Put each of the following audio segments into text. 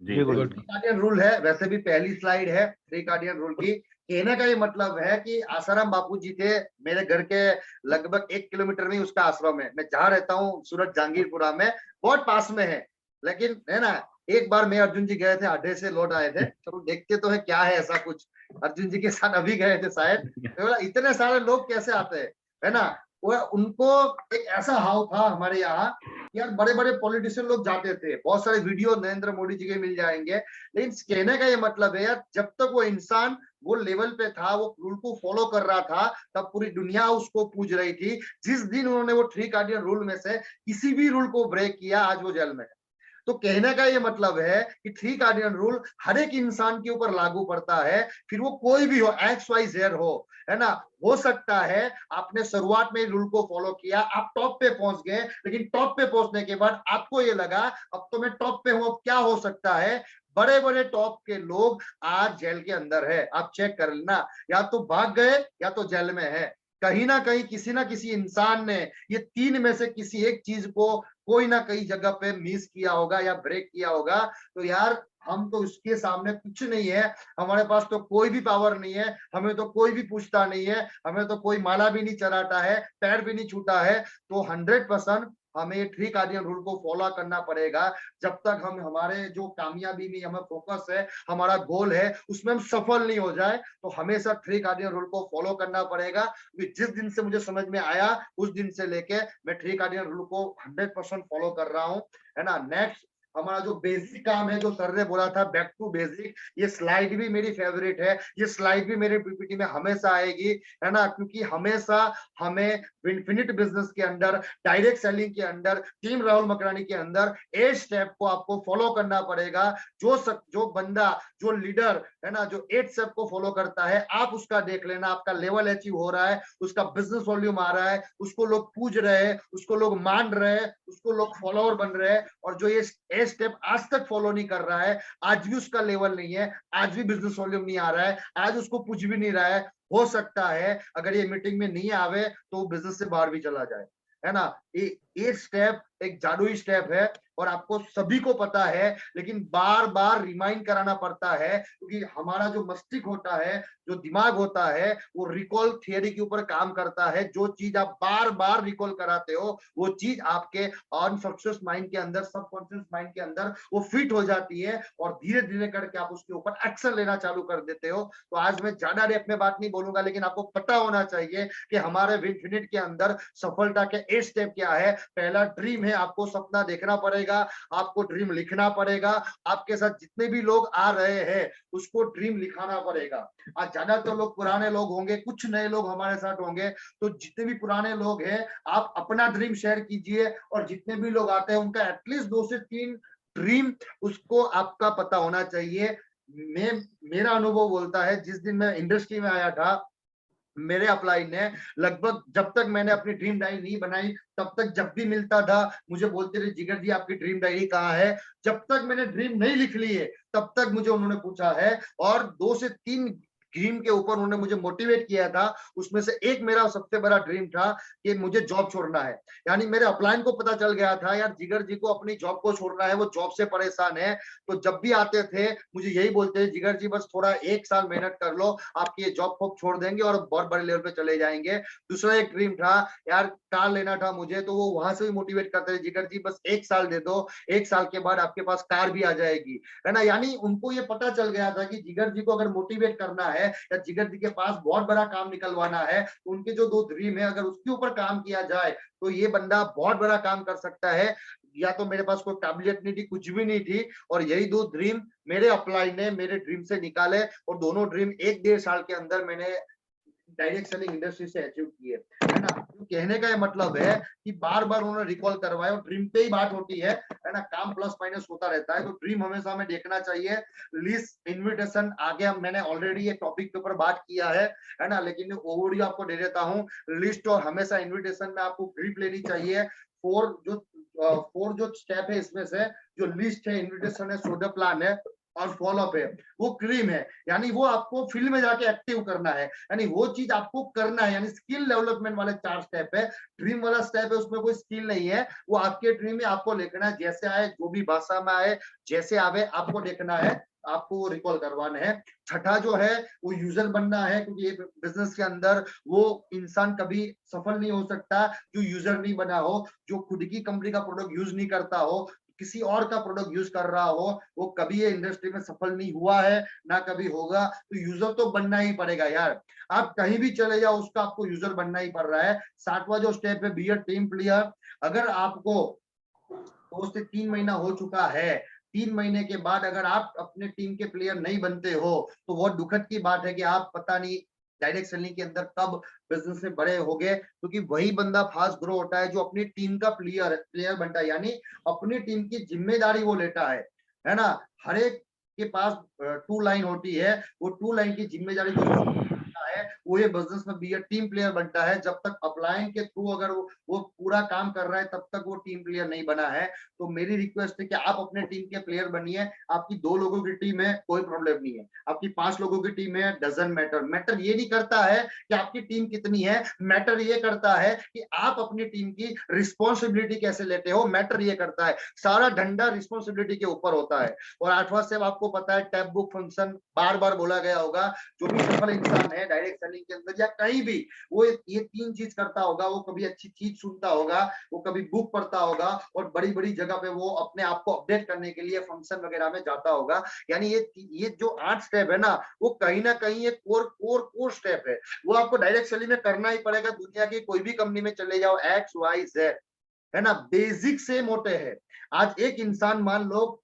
जी good. Three कार्डियन rule है, वैसे भी पहली स्लाइड है थ्री कार्डियन रूल की। कहने का ये मतलब है कि आसाराम बापू जी थे मेरे घर के लगभग 1 किलोमीटर में उसका आश्रम है। मैं जहाँ रहता हूँ सूरत जहांगीरपुरा में, बहुत पास में है। लेकिन है ना, एक बार मैं अर्जुन जी गए थे, अड्डे से लौट आए थे, तो देखते तो है क्या है ऐसा कुछ। अर्जुन जी के साथ अभी गए थे शायद, तो बोला इतने सारे लोग कैसे आते हैं, है ना। वो उनको एक ऐसा हाव था हमारे यहाँ, यार बड़े बड़े पॉलिटिशियन लोग जाते थे, बहुत सारे वीडियो नरेंद्र मोदी जी के मिल जाएंगे। लेकिन कहने का ये मतलब है यार, जब तक वो इंसान वो लेवल पे था, वो रूल को फॉलो कर रहा था, तब पूरी दुनिया उसको पूज रही थी। जिस दिन उन्होंने वो थ्री कार्डियन रूल में से किसी भी रूल को ब्रेक किया, आज वो जेल में है। तो कहने का ये मतलब है कि थ्री कार्डियन रूल हर एक इंसान के ऊपर लागू पड़ता है, फिर वो कोई भी हो, एक्स वाई जेड हो, है ना। हो सकता है आपने शुरुआत में रूल को फॉलो किया, आप टॉप पे पहुंच गए, लेकिन टॉप पे पहुंचने के बाद आपको ये लगा अब तो मैं टॉप पे हूं, अब क्या हो सकता है। बड़े बड़े टॉप के लोग आज जेल के अंदर है, आप चेक कर लेना, या तो भाग गए या तो जेल में है। कहीं ना कहीं किसी ना किसी इंसान ने ये तीन में से किसी एक चीज को कोई ना कहीं जगह पे मिस किया होगा या ब्रेक किया होगा। तो यार हम तो उसके सामने कुछ नहीं है, हमारे पास तो कोई भी पावर नहीं है, हमें तो कोई भी पूछता नहीं है, हमें तो कोई माला भी नहीं चढ़ाता है, पैर भी नहीं छूता है। तो 100% हमें ये थ्री कार्डियन रूल को फॉलो करना पड़ेगा। जब तक हम हमारे जो कामयाबी में हमें फोकस है, हमारा गोल है, उसमें हम सफल नहीं हो जाए, तो हमेशा थ्री कार्डियन रूल को फॉलो करना पड़ेगा। जिस दिन से मुझे समझ में आया, उस दिन से लेके मैं थ्री कार्डियन रूल को 100% फॉलो कर रहा हूँ, है ना। नेक्स्ट हमारा जो बेसिक काम है, जो सर ने बोला था बैक टू बेसिक, ये स्लाइड भी मेरी फेवरेट है, ये स्लाइड भी मेरे पीपीटी में हमेशा आएगी, है ना। क्योंकि हमेशा हमें इन्फिनिट बिजनेस के अंदर, डायरेक्ट सेलिंग के अंदर, टीम राहुल मकरानी के अंदर 8 स्टेप को आपको फॉलो करना पड़ेगा। जो बंदा, जो लीडर है ना, जो 8 स्टेप को फॉलो करता है, आप उसका देख लेना, आपका लेवल अचीव हो रहा है, उसका बिजनेस वॉल्यूम आ रहा है, उसको लोग पूज रहे हैं, उसको लोग मान रहे हैं, उसको लोग फॉलोअर बन रहे हैं। और जो ये ए स्टेप आज तक फॉलो नहीं कर रहा है, आज भी उसका लेवल नहीं है, आज भी बिजनेस वॉल्यूम नहीं आ रहा है, आज उसको पूछ भी नहीं रहा है, हो सकता है अगर ये मीटिंग में नहीं आवे तो बिजनेस से बाहर भी चला जाए, है ना। ये स्टेप एक जादुई स्टेप है, और आपको सभी को पता है, लेकिन बार बार रिमाइंड कराना पड़ता है, क्योंकि हमारा जो मस्तिष्क होता है, जो दिमाग होता है, वो रिकॉल थियरी के ऊपर काम करता है। जो चीज आप बार बार रिकॉल कराते हो, वो चीज आपके अनसबकॉन्शियस माइंड के अंदर, सबकॉन्शियस माइंड के अंदर वो फिट हो जाती है, और धीरे धीरे करके आप उसके ऊपर एक्शन लेना चालू कर देते हो। तो आज मैं ज्यादा डेप्थ में बात नहीं बोलूंगा, लेकिन आपको पता होना चाहिए कि हमारे विनफिनिट के अंदर सफलता के 8 स्टेप क्या है। पहला ड्रीम है, आपको सपना देखना पड़ेगा, आपको ड्रीम लिखना पड़ेगा, आपके साथ जितने भी लोग आ रहे हैं उसको ड्रीम लिखाना पड़ेगा। आज ज्यादातर लोग पुराने लोग होंगे, कुछ नए लोग हमारे साथ होंगे, तो जितने भी पुराने लोग हैं आप अपना ड्रीम शेयर कीजिए, और जितने भी लोग आते हैं उनका एटलीस्ट 2 से 3 ड्रीम उसको आपका पता होना चाहिए। मैं मेरा अनुभव बोलता है, जिस दिन मैं इंडस्ट्री में आया था, मेरे अपलाइन ने लगभग, जब तक मैंने अपनी ड्रीम डायरी नहीं बनाई, तब तक जब भी मिलता था मुझे बोलते थे जिगर जी आपकी ड्रीम डायरी कहाँ है। जब तक मैंने ड्रीम नहीं लिख ली है, तब तक मुझे उन्होंने पूछा है, और 2 से 3 ड्रीम के ऊपर उन्होंने मुझे मोटिवेट किया था। उसमें से एक मेरा सबसे बड़ा ड्रीम था कि मुझे जॉब छोड़ना है। यानी मेरे अपलाइन को पता चल गया था यार जिगर जी को अपनी जॉब को छोड़ना है, वो जॉब से परेशान है। तो जब भी आते थे मुझे यही बोलते थे, जिगर जी बस थोड़ा 1 साल मेहनत कर लो, आपकी ये जॉब को छोड़ देंगे और बहुत बड़े लेवल पे चले जाएंगे। दूसरा एक ड्रीम था यार, कार लेना था मुझे, तो वो वहां से भी मोटिवेट करते थे, जिगर जी बस 1 साल दे दो, 1 साल के बाद आपके पास कार भी आ जाएगी, है ना। यानी उनको ये पता चल गया था कि जिगर जी को अगर मोटिवेट करना है, या जिगर जी के पास बहुत बड़ा काम निकलवाना है, तो उनके जो 2 ड्रीम है अगर उसके ऊपर काम किया जाए, तो ये बंदा बहुत बड़ा काम कर सकता है। या तो मेरे पास कोई काबिलियत नहीं थी, कुछ भी नहीं थी, और यही 2 ड्रीम मेरे अपलाइन ने मेरे ड्रीम से निकाले, और दोनों ड्रीम 1 डेढ़ साल के अंदर मैंने डायरेक्ट सेलिंग इंडस्ट्री से अचीव किए, है ना। तो कहने का ये मतलब है कि बार बार उन्होंने रिकॉल करवाया, और ड्रीम पे ही बात होती है ना। काम प्लस माइनस होता रहता है, तो ड्रीम हमेशा हमें देखना चाहिए। लिस्ट इन्विटेशन आगे हम मैंने ऑलरेडी ये टॉपिक के ऊपर बात किया है ना, लेकिन ओवरव्यू आपको दे देता हूँ। लिस्ट और हमेशा इन्विटेशन में आपको ग्रिप लेनी चाहिए। फोर जो स्टेप है इसमें से, जो लिस्ट है, इन्विटेशन है, सोडर प्लान है, और फॉलोअप है, वो क्रीम है। यानी वो आपको फील्ड में जाके एक्टिव करना है, यानी वो चीज आपको करना है, यानी स्किल डेवलपमेंट वाले 4 स्टेप है। ड्रीम वाला स्टेप है, उसमें कोई स्किल नहीं है, वो आपके ड्रीम में आपको लिखना है, जैसे आए, जो भी भाषा में आए, जैसे आवे आपको लिखना है, आपको वो रिकॉल करवाना है। छठा जो है वो यूजर बनना है, क्योंकि ये बिजनेस के अंदर वो इंसान कभी सफल नहीं हो सकता जो यूजर नहीं बना हो, जो खुद की कंपनी का प्रोडक्ट यूज नहीं करता हो, किसी और का प्रोडक्ट यूज कर रहा हो, वो कभी ये इंडस्ट्री में सफल नहीं हुआ है, ना कभी होगा। तो यूजर तो बनना ही पड़ेगा यार, आप कहीं भी चले जाओ उसका आपको यूजर बनना ही पड़ रहा है। 7वां जो स्टेप है, बी अ टीम प्लेयर। अगर आपको 2 से 3 महीना हो चुका है, 3 महीने के बाद अगर आप अपने टीम के प्लेयर नहीं बनते हो, तो बहुत दुखद की बात है कि आप पता नहीं डायरेक्ट सेलिंग के अंदर कब बिजनेस में बड़े हो गए, क्योंकि वही बंदा फास्ट ग्रो होता है जो अपनी टीम का प्लेयर प्लेयर बनता है, यानी अपनी टीम की जिम्मेदारी वो लेता है ना। हर एक के पास 2 लाइन होती है, वो 2 लाइन की जिम्मेदारी जो है वो ये बिजनेस में भी टीम प्लेयर बनता है। जब तक अपलाइन के थ्रू अगर वो पूरा काम कर रहा है, तब तक वो टीम प्लेयर नहीं बना है। तो मेरी रिक्वेस्ट है कि आप अपने टीम के प्लेयर बनिए। आपकी 2 लोगों की टीम है, कोई प्रॉब्लम नहीं है, आपकी 5 लोगों की टीम है, डजंट मैटर। मैटर ये नहीं करता है कि आपकी टीम कितनी है, मैटर ये करता है कि आप अपनी टीम की रिस्पॉन्सिबिलिटी कैसे लेते हो, मैटर ये करता है। सारा डंडा रिस्पॉन्सिबिलिटी के ऊपर होता है। और 8वां स्टेप आपको पता है, टैब बुक फंक्शन, बार बार बोला गया होगा। जो भी सफल इंसान है डायरेक्ट सेलिंग के अंदर या कहीं भी, वो ये 3 चीज करता होगा। वो कभी अच्छी चीज सुनता होगा, वो कभी बुक पढ़ता होगा, और बड़ी बड़ी जगह पे वो अपने आप को अपडेट करने के लिए फंक्शन वगैरह में जाता होगा। यानी ये जो 8 स्टेप है ना, वो कहीं ना कहीं एक कोर कोर कोर स्टेप है। वो आपको डायरेक्ट सेलिंग में करना ही पड़ेगा। दुनिया की कोई भी कंपनी में चले जाओ, एक्स वाई जेड, है ना, बेसिक से मोटे हैं। आज एक इंसान मान लो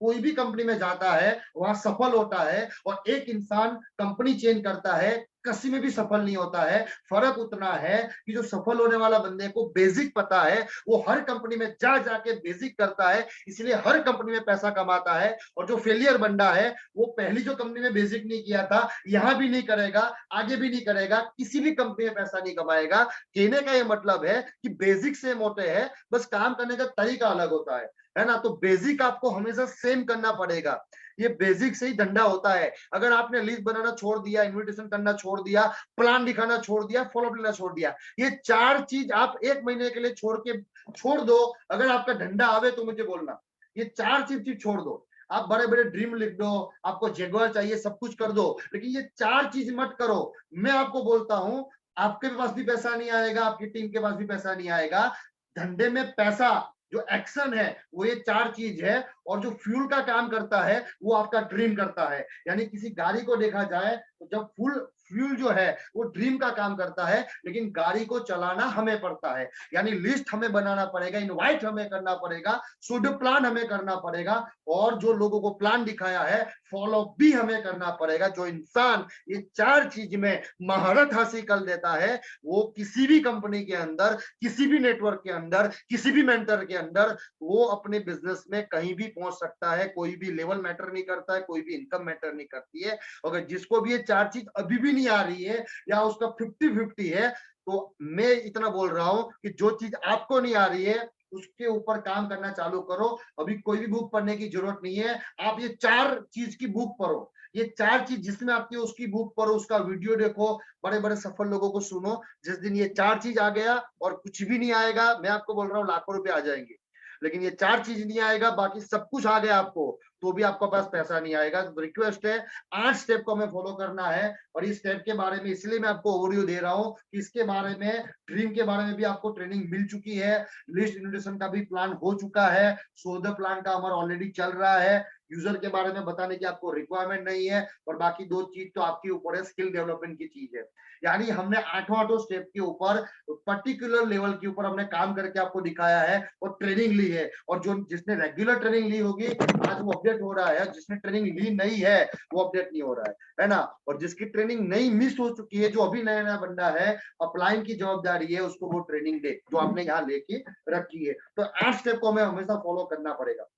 कोई भी कंपनी में जाता है, वहां सफल होता है, और एक इंसान कंपनी चेंज करता है, किसी में भी सफल नहीं होता है। फर्क उतना है कि जो सफल होने वाला बंदे को बेसिक पता है, वो हर कंपनी में जा जाके बेसिक करता है, इसलिए हर कंपनी में पैसा कमाता है। और जो फेलियर बंदा है, वो पहली जो कंपनी में बेसिक नहीं किया था, यहां भी नहीं करेगा, आगे भी नहीं करेगा, किसी भी कंपनी में पैसा नहीं कमाएगा। कहने का ये मतलब है कि बेसिक से मोटे है, बस काम करने का तरीका अलग होता है ना। तो बेसिक आपको हमेशा सेम करना पड़ेगा। ये बेसिक से ही धंधा होता है। अगर आपने लिस्ट बनाना छोड़ दिया, इन्विटेशन करना छोड़ दिया, प्लान दिखाना छोड़ दिया, फॉलोअप लेना छोड़ दिया, ये 4 चीज आप 1 महीने के लिए छोड़ दो। अगर आपका धंधा आवे तो मुझे बोलना, ये 4 चीज छोड़ दो। आप बड़े बड़े ड्रीम लिख दो, आपको जेगुआर चाहिए, सब कुछ कर दो, लेकिन ये 4 चीज मत करो। मैं आपको बोलता हूं, आपके पास भी पैसा नहीं आएगा, आपकी टीम के पास भी पैसा नहीं आएगा। धंधे में पैसा, जो एक्शन है, वो ये 4 चीज है। और जो फ्यूल का काम करता है, वो आपका ड्रीम करता है। यानी किसी गाड़ी को देखा जाए तो जब फुल फ्यूल जो है वो ड्रीम का काम करता है, लेकिन गाड़ी को चलाना हमें पड़ता है। यानी लिस्ट हमें बनाना पड़ेगा, इनवाइट हमें करना पड़ेगा, शुद्ध प्लान हमें करना पड़ेगा, और जो लोगों को प्लान दिखाया है फॉलो भी हमें करना पड़ेगा। जो इंसान ये 4 चीज में महारत हासिल कर देता है, वो किसी भी कंपनी के अंदर, किसी भी नेटवर्क के अंदर, किसी भी मेंटर के अंदर, वो अपने बिजनेस में कहीं भी पहुंच सकता है। कोई भी लेवल मैटर नहीं करता है, कोई भी इनकम मैटर नहीं करती है। अगर जिसको भी ये 4 चीज अभी भी नहीं आ रही है, या उसका 50-50 है, तो मैं इतना बोल रहा हूं कि जो चीज आपको नहीं आ रही है, उसके ऊपर काम करना चालू करो। अभी कोई भी बुक पढ़ने की जरूरत नहीं है, आप ये 4 चीज की बुक पढ़ो। ये 4 चीज जिसमें आती है उसकी बुक पढ़ो, उसका वीडियो देखो, बड़े बड़े सफल लोगों को सुनो। जिस दिन ये 4 चीज आ गया और कुछ भी नहीं आएगा, मैं आपको बोल रहा हूँ लाखों रुपए आ जाएंगे। लेकिन ये 4 चीज नहीं आएगा, बाकी सब कुछ आ गया आपको, तो भी आपके पास पैसा नहीं आएगा। तो रिक्वेस्ट है, 8 स्टेप को हमें फॉलो करना है। और इस स्टेप के बारे में इसलिए मैं आपको ओवरव्यू दे रहा हूँ कि इसके बारे में, ड्रीम के बारे में भी आपको ट्रेनिंग मिल चुकी है, लिस्ट इन्विटेशन का भी प्लान हो चुका है, शोध प्लान का हमारा ऑलरेडी चल रहा है, यूजर के बारे में बताने की आपको रिक्वायरमेंट नहीं है। और बाकी 2 चीज तो आपके ऊपर है, स्किल डेवलपमेंट की चीज है। यानी हमने आठों स्टेप के ऊपर, पर्टिकुलर लेवल के ऊपर हमने काम करके आपको दिखाया है और ट्रेनिंग ली है। और जो जिसने रेगुलर ट्रेनिंग ली होगी, आज वो अपडेट हो रहा है, जिसने ट्रेनिंग ली नहीं है वो अपडेट नहीं हो रहा है ना। और जिसकी ट्रेनिंग नहीं मिस हो चुकी है, जो अभी नया नया बंदा है, अपलाइन की जवाबदारी है उसको वो ट्रेनिंग दे जो आपने यहाँ लेके रखी है। तो 8 स्टेप को हमें हमेशा फॉलो करना पड़ेगा।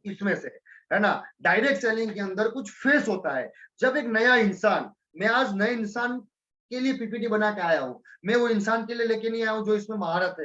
इसमें से, है ना, डायरेक्ट सेलिंग के अंदर कुछ फेस होता है। जब एक नया इंसान, मैं आज नए इंसान के लिए पीपीटी बना के आया हूँ, मैं वो इंसान के लिए लेके नहीं आया हूँ जो इसमें महारत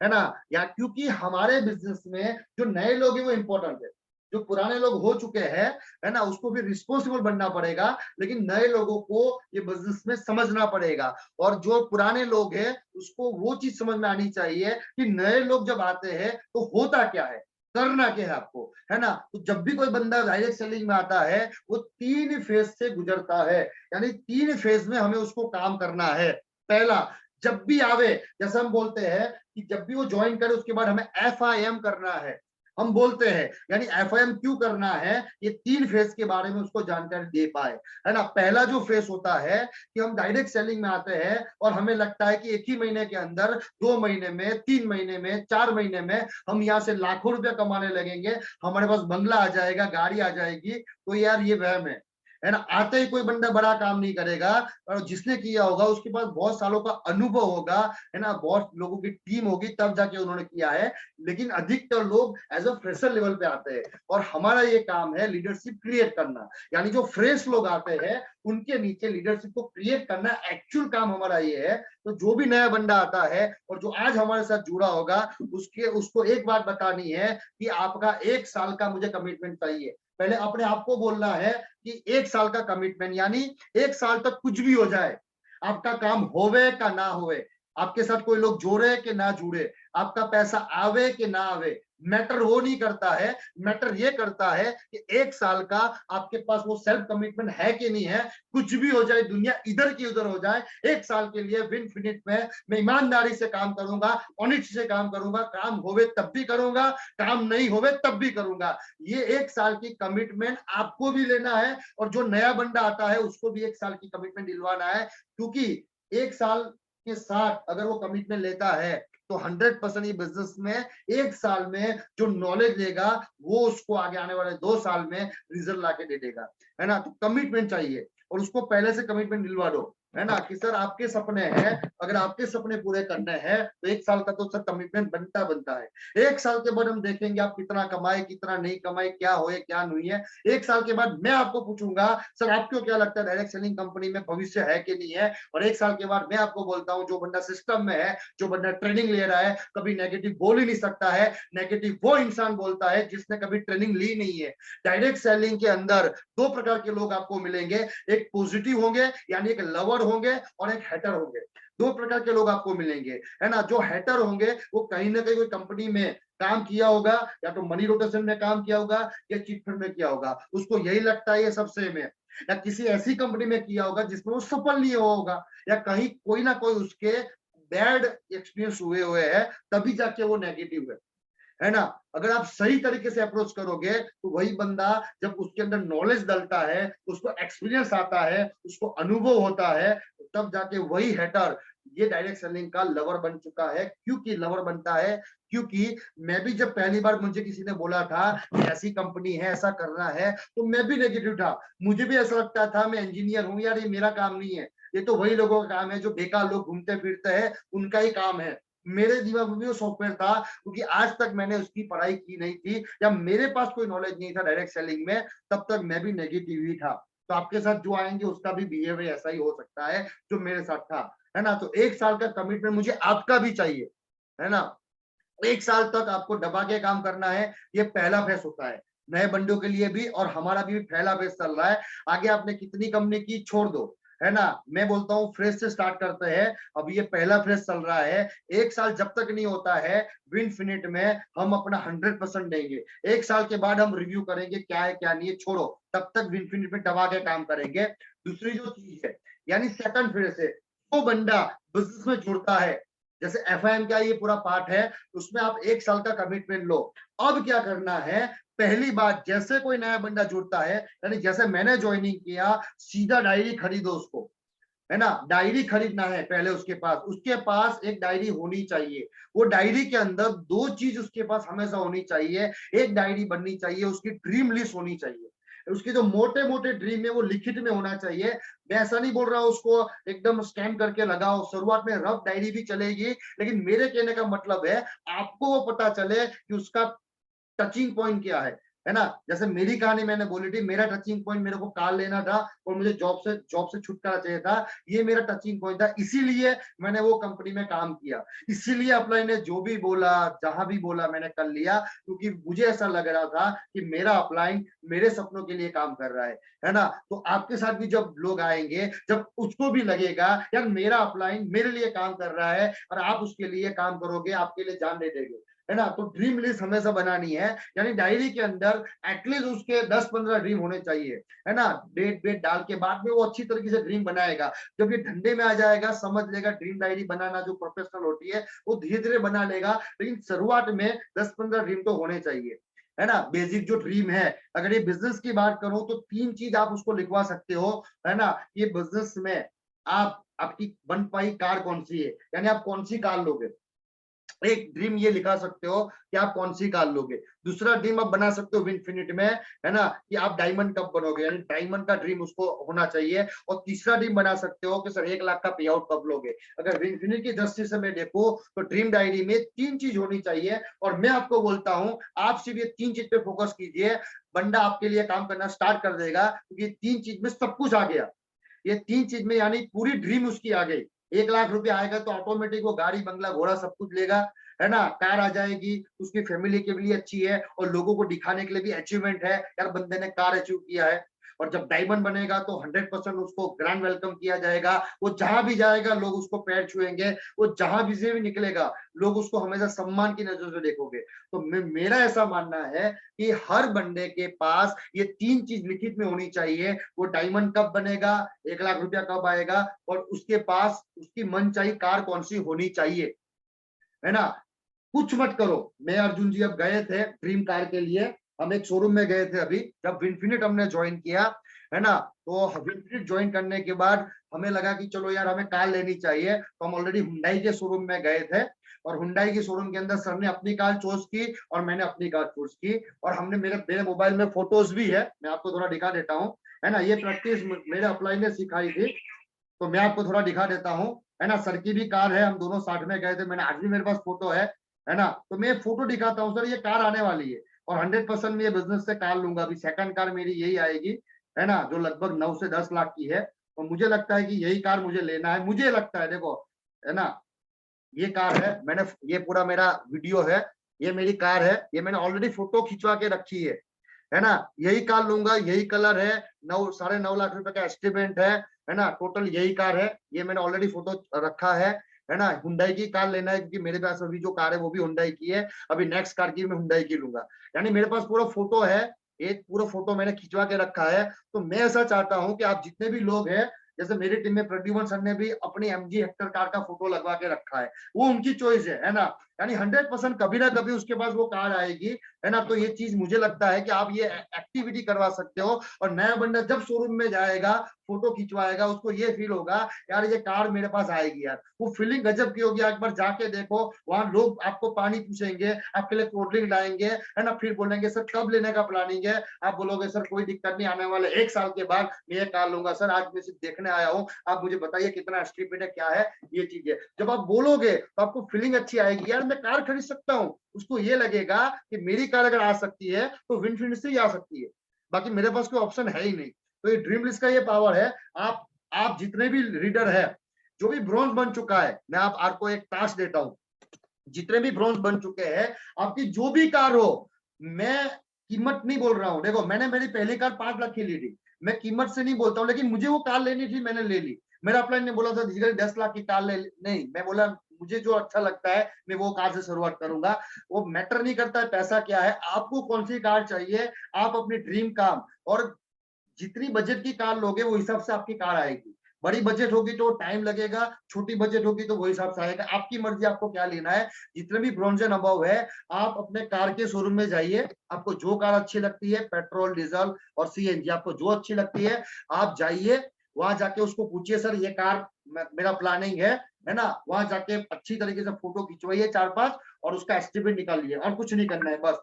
है ना। या क्योंकि हमारे बिजनेस में जो नए लोग हैं वो इंपॉर्टेंट है। जो पुराने लोग हो चुके हैं, है ना, उसको भी रिस्पॉन्सिबल बनना पड़ेगा, लेकिन नए लोगों को ये बिजनेस में समझना पड़ेगा। और जो पुराने लोग हैं उसको वो चीज समझ में आनी चाहिए कि नए लोग जब आते हैं तो होता क्या है, करना क्या है आपको, है ना। तो जब भी कोई बंदा डायरेक्ट सेलिंग में आता है वो 3 फेज से गुजरता है, यानी 3 फेज में हमें उसको काम करना है। पहला, जब भी आवे, जैसे हम बोलते हैं कि जब भी वो ज्वाइन करे उसके बाद हमें FIM करना है, हम बोलते हैं, यानी FIM क्यों करना है, ये 3 फेज के बारे में उसको जानकारी दे पाए, है ना। पहला जो फेज होता है कि हम डायरेक्ट सेलिंग में आते हैं और हमें लगता है कि एक ही महीने के अंदर, 2 महीने में, 3 महीने में, 4 महीने में हम यहाँ से लाखों रुपया कमाने लगेंगे, हमारे पास बंगला आ जाएगा, गाड़ी आ जाएगी। तो यार ये वहम है ना। आते ही कोई बंदा बड़ा काम नहीं करेगा, और जिसने किया होगा उसके पास बहुत सालों का अनुभव होगा, है ना, बहुत लोगों की टीम होगी, तब जाके उन्होंने किया है। लेकिन अधिकतर लोग एज अ फ्रेशर लेवल पे आते हैं, और हमारा ये काम है लीडरशिप क्रिएट करना, यानी जो फ्रेश लोग आते हैं उनके नीचे लीडरशिप को क्रिएट करना एक्चुअल काम हमारा ये है। तो जो भी नया बंदा आता है और जो आज हमारे साथ जुड़ा होगा, उसको एक बात बतानी है कि आपका 1 साल का मुझे कमिटमेंट चाहिए। पहले अपने आप को बोलना है कि 1 साल का कमिटमेंट, यानी 1 साल तक कुछ भी हो जाए, आपका काम होवे का ना होवे, आपके साथ कोई लोग जोड़े कि ना जुड़े, आपका पैसा आवे कि ना आवे, मैटर वो नहीं करता है। मैटर ये करता है कि 1 साल का आपके पास वो सेल्फ कमिटमेंट है कि नहीं है। कुछ भी हो जाए, दुनिया इधर की उधर हो जाए, 1 साल के लिए विन फिनिट में मैं ईमानदारी से काम करूंगा, ऑनेस्ट से काम करूंगा, काम होवे तब भी करूंगा, काम नहीं होवे तब भी करूंगा। ये 1 साल की कमिटमेंट आपको भी लेना है, और जो नया बंदा आता है उसको भी 1 साल की कमिटमेंट दिलवाना है। क्योंकि 1 साल के साथ अगर वो कमिटमेंट लेता है तो 100% ये बिजनेस में 1 साल में जो नॉलेज लेगा वो उसको आगे आने वाले 2 साल में रिजल्ट ला के दे देगा, है ना। तो कमिटमेंट चाहिए, और उसको पहले से कमिटमेंट दिलवा दो, है ना, कि सर आपके सपने हैं, अगर आपके सपने पूरे करने हैं तो 1 साल का तो सर कमिटमेंट बनता है। 1 साल के बाद हम देखेंगे आप कितना कमाए, कितना नहीं कमाए, क्या होए क्या नहीं है। 1 साल के बाद मैं आपको पूछूंगा सर आपको क्या लगता है डायरेक्ट सेलिंग कंपनी में भविष्य है कि नहीं है। और 1 साल के बाद मैं आपको बोलता हूँ जो बंदा सिस्टम में है, जो बंदा ट्रेनिंग ले रहा है, कभी नेगेटिव बोल ही नहीं सकता है। नेगेटिव वो इंसान बोलता है जिसने कभी ट्रेनिंग ली नहीं है। डायरेक्ट सेलिंग के अंदर 2 प्रकार के लोग आपको मिलेंगे, एक पॉजिटिव होंगे यानी एक लवर होंगे, और एक हेटर होंगे। 2 प्रकार के लोग आपको मिलेंगे, है ना। जो हेटर होंगे वो कहीं ना कहीं कोई कंपनी में काम किया होगा, या तो मनी रोटेशन में काम किया होगा, या चिट फंड में किया होगा, उसको यही लगता है ये सबसे में, या किसी ऐसी कंपनी में किया होगा जिसमें वो सफल नहीं हुआ होगा, या कहीं कोई ना कोई उसके बैड एक्सपीरियंस हुए हैं, तभी जाके वो नेगेटिव है ना। अगर आप सही तरीके से अप्रोच करोगे तो वही बंदा जब उसके अंदर नॉलेज डलता है, उसको एक्सपीरियंस आता है, उसको अनुभव होता है, तब जाके वही हेटर ये डायरेक्ट सेलिंग का लवर बन चुका है। क्योंकि लवर बनता है, क्योंकि मैं भी जब पहली बार मुझे किसी ने बोला था कि ऐसी कंपनी है, ऐसा करना है, तो मैं भी नेगेटिव था। मुझे भी ऐसा लगता था मैं इंजीनियर हूँ यार, ये मेरा काम नहीं है, ये तो वही लोगों का काम है जो बेकार लोग घूमते फिरते हैं, उनका ही काम है। मेरे दिमाग में भी वो सॉफ्टवेयर था, क्योंकि आज तक मैंने उसकी पढ़ाई की नहीं थी, या मेरे पास कोई नॉलेज नहीं था डायरेक्ट सेलिंग में, तब तक मैं भी नेगेटिव ही था। तो आपके साथ जो आएंगे उसका भी बिहेवियर ऐसा ही हो सकता है जो मेरे साथ था, है ना। तो 1 साल का कमिटमेंट मुझे आपका भी चाहिए, है ना। 1 साल तक आपको दबा के काम करना है, ये पहला फेस होता है नए बंदों के लिए भी, और हमारा भी पहला फेस चल रहा है। आगे आपने कितनी कंपनी की छोड़ दो, है ना। मैं बोलता हूँ फ्रेश से स्टार्ट करते हैं। अब ये पहला फेज चल रहा है, 1 साल जब तक नहीं होता है विन फिनिट में हम अपना 100% देंगे। 1 साल के बाद हम रिव्यू करेंगे क्या है क्या नहीं है, छोड़ो, तब तक विन फिनिट में दबा के काम करेंगे। दूसरी जो चीज है, यानी सेकंड फेज है, वो बंदा बिजनेस में जुड़ता है, जैसे FIM का ये पूरा पार्ट है, उसमें आप 1 साल का कमिटमेंट लो। अब क्या करना है, पहली बात, जैसे कोई नया बंदा जुड़ता है, यानी जैसे मैंने ज्वाइनिंग किया, सीधा डायरी खरीदो उसको, है ना। डायरी खरीदना है पहले उसके पास एक डायरी होनी चाहिए। वो डायरी के अंदर 2 चीज उसके पास हमेशा होनी चाहिए। एक डायरी बननी चाहिए, उसकी ड्रीम लिस्ट होनी चाहिए, उसके जो मोटे मोटे ड्रीम है वो लिखित में होना चाहिए। मैं ऐसा नहीं बोल रहा हूँ उसको एकदम स्कैन करके लगाओ, शुरुआत में रफ डायरी भी चलेगी, लेकिन मेरे कहने का मतलब है आपको वो पता चले कि उसका टचिंग पॉइंट क्या है, है ना। जैसे मेरी कहानी मैंने बोली थी, मेरा टचिंग पॉइंट मेरे को कार लेना था और मुझे जॉब से छुटकारा चाहिए था, ये मेरा टचिंग पॉइंट था, इसीलिए मैंने वो कंपनी में काम किया, इसीलिए अपलाइन ने जो भी बोला, जहां भी बोला मैंने कर लिया, क्योंकि मुझे ऐसा लग रहा था कि मेरा अपलाइन मेरे सपनों के लिए काम कर रहा है ना। तो आपके साथ भी जब लोग आएंगे, जब उसको भी लगेगा यार मेरा अपलाइन मेरे लिए काम कर रहा है और आप उसके लिए काम करोगे, आपके लिए जान दे देंगे, है ना। तो ड्रीम लिस्ट हमेशा बनानी है, यानी डायरी के अंदर एटलीस्ट उसके 10-15 ड्रीम होने चाहिए, है ना। डेट वेट डाल के बाद में वो अच्छी तरीके से ड्रीम बनाएगा, जब ये धंधे में आ जाएगा समझ लेगा ड्रीम डायरी बनाना जो प्रोफेशनल होती है वो धीरे धीरे बना लेगा, लेकिन शुरुआत में 10-15 ड्रीम तो होने चाहिए, है ना। बेसिक जो ड्रीम है, अगर ये बिजनेस की बात करूं तो 3 चीज आप उसको लिखवा सकते हो, है ना। ये बिजनेस में आप आपकी बन पाई कार कौन सी है, यानी आप कौन सी कार लोगे, एक ड्रीम ये लिखा सकते हो कि आप कौन सी कार लोगे। दूसरा ड्रीम आप बना सकते हो विनफिनिट में, है ना, कि आप डायमंड कब बनोगे, यानी डायमंड का ड्रीम उसको होना चाहिए। और तीसरा ड्रीम बना सकते हो कि सर 1 लाख का पे आउट कब लोगे। अगर विनफिनिट की दृष्टि से मैं देखूं तो ड्रीम डायरी में 3 चीज होनी चाहिए, और मैं आपको बोलता हूं आप सिर्फ ये 3 चीज पे फोकस कीजिए, बंदा आपके लिए काम करना स्टार्ट कर देगा, क्योंकि 3 चीज में सब कुछ आ गया। ये 3 चीज में यानी पूरी ड्रीम उसकी आ गई। 1 लाख रुपए आएगा तो ऑटोमेटिक वो गाड़ी बंगला घोड़ा सब कुछ लेगा, है ना। कार आ जाएगी, उसकी फैमिली के लिए अच्छी है और लोगों को दिखाने के लिए भी अचीवमेंट है, यार बंदे ने कार अचीव किया है। और जब डायमंड बनेगा तो 100% उसको ग्रैंड वेलकम किया जाएगा, वो जहां भी जाएगा लोग उसको पैर छुएंगे, वो जहां भी से भी निकलेगा लोग उसको हमेशा सम्मान की नजर से देखोगे। तो मेरा ऐसा मानना है कि हर बंदे के पास ये 3 चीज लिखित में होनी चाहिए, वो डायमंड कब बनेगा, 1 लाख रुपया कब आएगा, और उसके पास उसकी मनचाही कार कौन सी होनी चाहिए, है ना। कुछ मत करो। मैं अर्जुन जी अब गए थे ड्रीम कार के लिए, हम एक शोरूम में गए थे अभी, जब विनफिनिट हमने ज्वाइन किया, है ना। तो विनफिनिट ज्वाइन करने के बाद हमें लगा कि चलो यार हमें कार लेनी चाहिए, तो हम ऑलरेडी हुंडई के शोरूम में गए थे, और हुंडई के शोरूम के अंदर सर ने अपनी कार चूज की और मैंने अपनी कार चूज की, और हमने मेरे मेरे मोबाइल में फोटोज भी है, मैं आपको थोड़ा दिखा देता हूँ, है ना। ये प्रैक्टिस मेरे अपलाइन ने सिखाई थी, तो मैं आपको थोड़ा दिखा देता हूँ, है ना। सर की भी कार है, हम दोनों साथ में गए थे, मैंने आज भी मेरे पास फोटो है ना। तो मैं फोटो दिखाता हूँ, सर ये कार आने वाली है और 100% मैं ये बिजनेस से कार लूंगा, अभी सेकंड कार मेरी यही आएगी, है ना, जो लगभग 9 से 10 लाख की है। और मुझे लगता है कि यही कार मुझे लेना है, मुझे लगता है, देखो, है ना। ये कार है, मैंने ये पूरा मेरा वीडियो है, ये मेरी कार है, ये मैंने ऑलरेडी फोटो खिंचवा के रखी है ना। यही कार लूंगा, यही कलर है, 9-9.5 लाख रुपए का एस्टिमेट है ना। टोटल यही कार है, ये मैंने ऑलरेडी फोटो रखा है ना। हुंडई की कार लेना है क्योंकि मेरे पास अभी जो कार है वो भी हुंडई की है, अभी नेक्स्ट कार की मैं हुंडई की लूंगा, यानी मेरे पास पूरा फोटो है, एक पूरा फोटो मैंने खिंचवा के रखा है। तो मैं ऐसा चाहता हूं कि आप जितने भी लोग हैं, जैसे मेरी टीम में प्रद्युमन सर ने भी अपनी एमजी हेक्टर कार का फोटो लगवा के रखा है, वो उनकी चॉइस है ना। यानी 100% कभी ना कभी उसके पास वो कार आएगी, है ना। तो ये चीज मुझे लगता है कि आप ये एक्टिविटी करवा सकते हो, और नया बंदा जब शोरूम में जाएगा फोटो खिंचवाएगा उसको ये फील होगा यार ये कार मेरे पास आएगी, यार वो फीलिंग गजब की होगी। एक बार जाके देखो, वहां लोग आपको पानी पूछेंगे, आपके लिए कोल्ड ड्रिंक लाएंगे, है ना। फिर बोलेंगे सर कब लेने का प्लानिंग है, आप बोलोगे सर कोई दिक्कत नहीं, आने वाले 1 साल के बाद मैं ये कार लूंगा सर, आज मैं सिर्फ देखने आया हूँ, आप मुझे बताइए कितना एस्टिमेट है, क्या है ये चीज है। जब आप बोलोगे तो आपको फीलिंग अच्छी आएगी, यार मैं कार खरीद सकता हूँ, उसको ये लगेगा कि मेरी कार अगर आ सकती है तो विनफिनिट से ही आ सकती है, बाकी मेरे पास कोई ऑप्शन है ही नहीं। तो ये ड्रीम लिस्ट का ये पावर है। आप जितने भी रीडर है, जो भी ब्रॉन्ज बन चुका है, मैं आपको एक टास्क देता हूँ, जितने भी ब्रॉन्ज बन चुके हैं, आपकी जो भी कार हो, मैं कीमत नहीं बोल रहा हूँ, देखो मैंने मेरी पहली कार 5 लाख की ली थी, मैं कीमत से नहीं बोलता हूँ, लेकिन मुझे वो कार लेनी थी, मैंने ले ली। मेरा अपलाइन ने बोला था 10 लाख की कार ले, नहीं, मैं बोला मुझे जो अच्छा लगता है मैं वो कार से शुरुआत करूंगा। वो मैटर नहीं करता है पैसा क्या है, आपको कौन सी कार चाहिए, आप अपनी ड्रीम काम, और जितनी बजट की कार लोगे वो हिसाब से आपकी कार आएगी। बड़ी बजट होगी तो टाइम लगेगा, छोटी बजट होगी तो वो हिसाब से आएगा, आपकी मर्जी आपको क्या लेना है। जितने भी ब्रॉन्ज एंड अबव है, आप अपने कार के शोरूम में जाइए, आपको जो कार अच्छी लगती है, पेट्रोल डीजल और सीएनजी, आपको जो अच्छी लगती है आप जाइए, वहां जाके उसको पूछिए सर ये कार मेरा प्लानिंग है ना। वहां जाके अच्छी तरीके से फोटो खिंचवाइए 4-5, और उसका एस्टिमेट निकालिए, और कुछ नहीं करना है बस।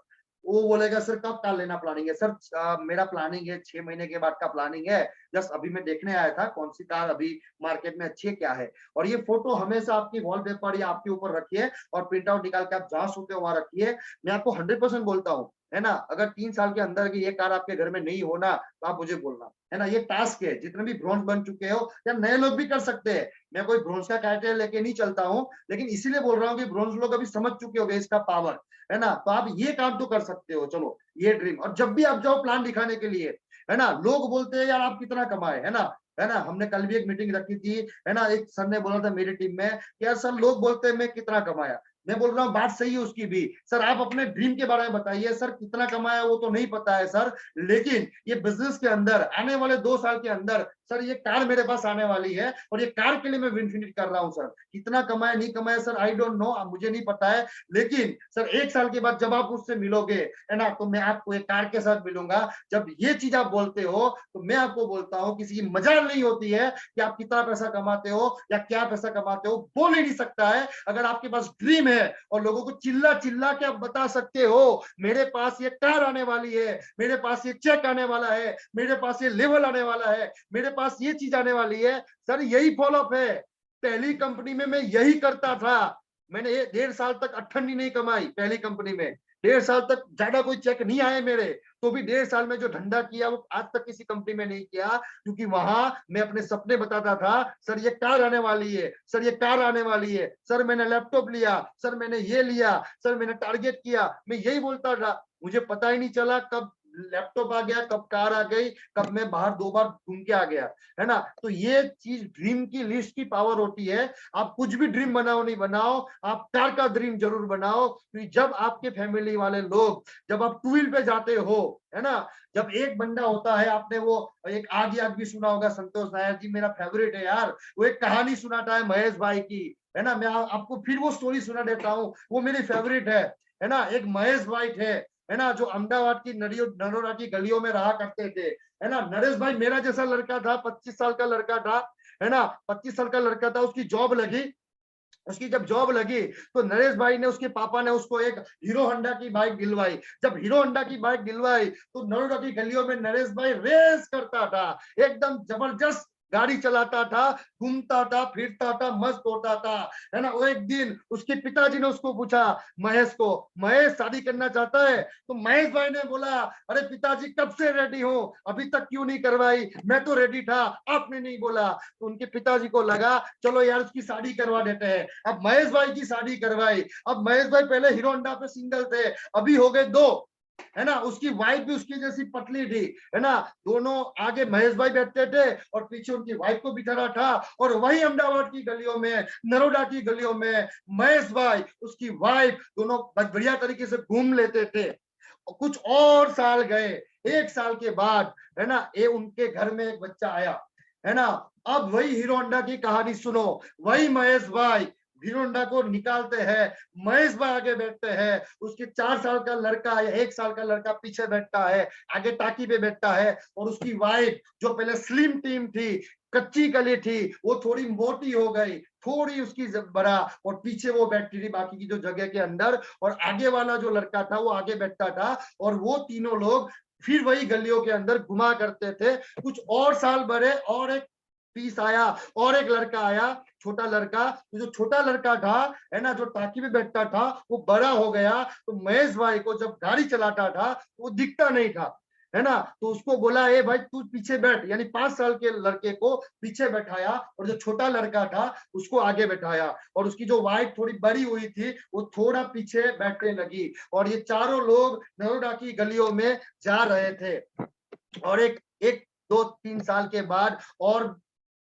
वो बोलेगा सर कब कार लेना प्लानिंग है, सर मेरा प्लानिंग है 6 महीने के बाद का प्लानिंग है, जस्ट अभी मैं देखने आया था कौन सी कार अभी मार्केट में अच्छी है क्या है। और ये फोटो हमेशा आपकी वॉलपेपर या आपके ऊपर रखिए, और प्रिंट आउट निकाल के आप जहां सोते हो वहां रखिए। मैं आपको 100% बोलता हूँ, है ना, अगर 3 साल के अंदर की ये कार आपके घर में नहीं होना तो आप मुझे बोलना, है ना। ये टास्क है, जितने भी ब्रॉन्ज बन चुके हो या नए लोग भी कर सकते हैं। मैं कोई ब्रॉन्ज का क्राइटेरिया लेके नहीं चलता हूँ, लेकिन इसीलिए बोल रहा हूँ कि ब्रॉन्ज लोग अभी समझ चुके होंगे इसका पावर, है ना। तो आप ये काम तो कर सकते हो, चलो ये ड्रीम। और जब भी आप जाओ प्लान दिखाने के लिए, है ना, लोग बोलते हैं यार आप कितना कमाए, है ना, है ना। हमने कल भी एक मीटिंग रखी थी, है ना, एक सर ने बोला था मेरी टीम में कि यार सर लोग बोलते हैं मैं कितना कमाया। मैं बोल रहा हूँ बात सही है उसकी भी, सर आप अपने ड्रीम के बारे में बताइए। सर कितना कमाया वो तो नहीं पता है सर, लेकिन ये बिजनेस के अंदर आने वाले 2 साल के अंदर सर ये कार मेरे पास आने वाली है और ये कार के लिए मैं इन्फिनिट कर रहा हूँ सर। कितना कमाया नहीं कमाया सर आई डोंट नो, मुझे नहीं पता है, लेकिन सर 1 साल के बाद जब आप मुझसे मिलोगे, है ना, तो मैं आपको एक कार के साथ मिलूंगा। जब ये चीज आप बोलते हो तो मैं आपको बोलता हूँ किसी की मजाल नहीं होती है कि आप कितना पैसा कमाते हो या क्या पैसा कमाते हो, बोल ही नहीं सकता है। अगर आपके पास ड्रीम है और लोगों को चिल्ला चिल्ला के आप बता सकते हो मेरे पास ये कार आने वाली है, मेरे पास ये चेक आने वाला है, मेरे पास ये लेवल आने वाला है, मेरे पास ये चीज आने वाली है, सर यही फॉलोअप है। पहली कंपनी में मैं यही करता था। मैंने ये 1.5 साल तक अठन्नी नहीं कमाई पहली कंपनी में, 1.5 साल तक ज्यादा कोई चेक नहीं आए मेरे, तो भी 1.5 साल में जो धंधा किया वो आज तक किसी कंपनी में नहीं किया, क्योंकि वहां मैं अपने सपने बताता था। सर ये कार आने वाली है, सर ये कार आने वाली है, सर मैंने लैपटॉप लिया, सर मैंने ये लिया, सर मैंने टारगेट किया, मैं यही बोलता था। मुझे पता ही नहीं चला कब लैपटॉप आ गया, कब कार आ गई, कब मैं बाहर 2 बार घूम के आ गया, है ना। तो ये चीज ड्रीम की लिस्ट की पावर होती है। आप कुछ भी ड्रीम बनाओ नहीं बनाओ, आप कार का ड्रीम जरूर बनाओ, क्योंकि जब आपके फैमिली वाले लोग, जब आप टू व्हील पे जाते हो, है ना, जब एक बंदा होता है, आपने वो एक आग याद भी सुना होगा, संतोष नायर जी मेरा फेवरेट है यार, वो एक कहानी सुनाता है महेश भाई की, है ना। मैं आपको फिर वो स्टोरी सुना देता हूँ, वो मेरी फेवरेट है ना। एक महेश भाई थे, है ना, जो अहमदाबाद की नरोरा की गलियों में रहा करते थे, है ना। नरेश भाई मेरा जैसा लड़का था, 25 साल का लड़का था, है ना, 25 साल का लड़का था। उसकी जॉब लगी, उसकी जब जॉब लगी तो नरेश भाई ने, उसके पापा ने उसको एक हीरो होंडा की बाइक दिलवाई। जब हीरो होंडा की बाइक दिलवाई तो नरोडा की गलियों में नरेश भाई रेस करता था, एकदम जबरदस्त गाड़ी चलाता था, घूमता था, फिरता था, मस्त होता था, है ना। वो एक दिन उसके पिताजी ने उसको पूछा, महेश को, महेश शादी करना चाहता है? तो महेश भाई ने बोला, अरे पिताजी कब से रेडी हो, अभी तक क्यों नहीं करवाई? मैं तो रेडी था, आपने नहीं बोला। तो उनके पिताजी को लगा चलो यार उसकी शादी करवा देते हैं। अब महेश भाई की शादी करवाई। अब महेश भाई पहले हीरो होंडा पे सिंगल थे, अभी हो गए दो, है ना। उसकी वाइफ भी उसकी जैसी पतली थी, है ना। दोनों आगे महेश भाई बैठते थे और पीछे उनकी वाइफ को बिठाना था। और वही अहमदाबाद की गलियों में, नरोडा की गलियों में महेश भाई, उसकी वाइफ, दोनों बढ़िया तरीके से घूम लेते थे। कुछ और साल गए, 1 साल के बाद, है ना, ये उनके घर में एक बच्चा आया, है ना। अब वही हीरो होंडा की कहानी सुनो, वही महेश भाई हीरो होंडा को निकालते हैं, महेश भाई आगे बैठते हैं, उसके 4 साल का लड़का या 1 साल का लड़का पीछे बैठता है, आगे टाकी पे बैठता है। और उसकी वाइफ जो पहले स्लिम टीम थी, कच्ची कली थी, वो थोड़ी मोटी हो गई, थोड़ी उसकी बड़ा, और पीछे वो बैठती थी बाकी की जो जगह के अंदर, और आगे वाला जो लड़का था वो आगे बैठता था। और वो तीनों लोग फिर वही गलियों के अंदर घुमा करते थे। कुछ और साल बढ़े और एक पीस आया, और एक लड़का आया, छोटा लड़का। तो जो छोटा लड़का था, है ना, जो टाकी में बैठता था, वो बड़ा हो गया। तो महेश भाई को जब गाड़ी चलाता था वो दिखता नहीं था, है ना। तो उसको बोला ए भाई तू पीछे बैठ, यानी 5 साल के लड़के को पीछे बैठाया और जो छोटा लड़का था उसको आगे बैठाया। और उसकी जो वाइफ थोड़ी बड़ी हुई थी वो थोड़ा पीछे बैठने लगी। और ये चारों लोग नरोडा की गलियों में जा रहे थे। और एक एक 2-3 साल के बाद और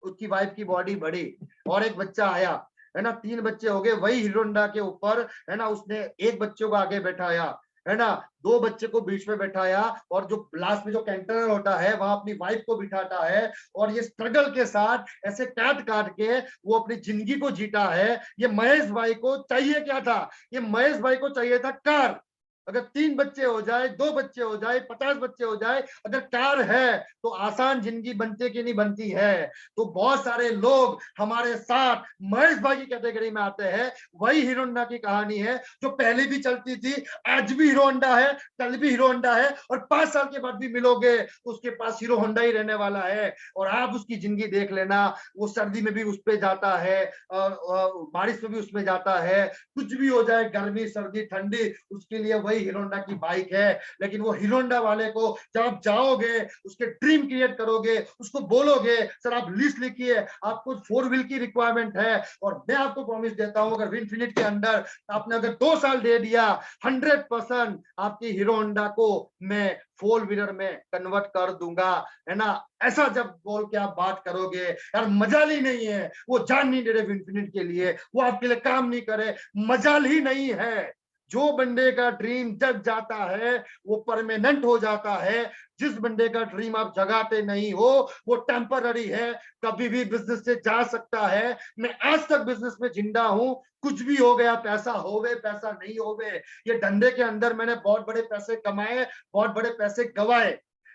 उसकी वाइफ की बॉडी बढ़ी और एक बच्चा आया, है ना। 3 बच्चे हो गए वही हीरो होंडा के ऊपर, है ना। उसने एक बच्चे को आगे बैठाया, है ना, 2 बच्चे को बीच में बैठाया, और जो लास्ट में जो कैंटर होता है वहां अपनी वाइफ को बिठाता है। और ये स्ट्रगल के साथ ऐसे काट काट के वो अपनी जिंदगी को जीता है। ये महेश भाई को चाहिए क्या था? ये महेश भाई को चाहिए था कार। अगर 3 बच्चे हो जाए, 2 बच्चे हो जाए, 50 बच्चे हो जाए, अगर कार है तो आसान जिंदगी बनती की नहीं बनती है। तो बहुत सारे लोग हमारे साथ महेश भाई की कैटेगरी में आते हैं। वही हीरो होंडा की कहानी है जो पहले भी चलती थी, आज भी हीरो होंडा है, कल भी हीरो होंडा है, और 5 साल के बाद भी मिलोगे तो उसके पास हीरो होंडा ही रहने वाला है। और आप उसकी जिंदगी देख लेना, वो सर्दी में भी उस पे जाता है, और बारिश में भी उसमें जाता है, कुछ भी हो जाए, गर्मी सर्दी ठंडी, उसके लिए भाई हीरो होंडा की बाइक है, लेकिन वो हीरो होंडा वाले को जब आप जाओगे, उसके ड्रीम क्रिएट करोगे, उसको बोलोगे सर आप लिस्ट लिखिए, आपको 4 व्हील की रिक्वायरमेंट है, और मैं आपको प्रॉमिस देता हूं अगर विनफिनिट के अंदर आपने अगर 2 साल दे दिया, 100% आपकी हीरो होंडा को मैं 4 व्हीलर में कन्वर्ट कर दूंगा, है ना। ऐसा जब बोल के आप बात करोगे, यार मजाल ही नहीं है, वो जान नहीं दे रहे विनफिनिट के लिए, वो आपके लिए काम नहीं करे, मजाल ही नहीं है। जो बंदे का ड्रीम जग जाता है वो परमानेंट हो जाता है। जिस बंदे का ड्रीम आप जगाते नहीं हो वो टेम्पररी है, कभी भी बिजनेस से जा सकता है। मैं आज तक बिजनेस में जिंदा हूं, कुछ भी हो गया, पैसा होवे पैसा नहीं होवे, ये धंधे के अंदर मैंने बहुत बड़े पैसे कमाए, बहुत बड़े पैसे गवाए,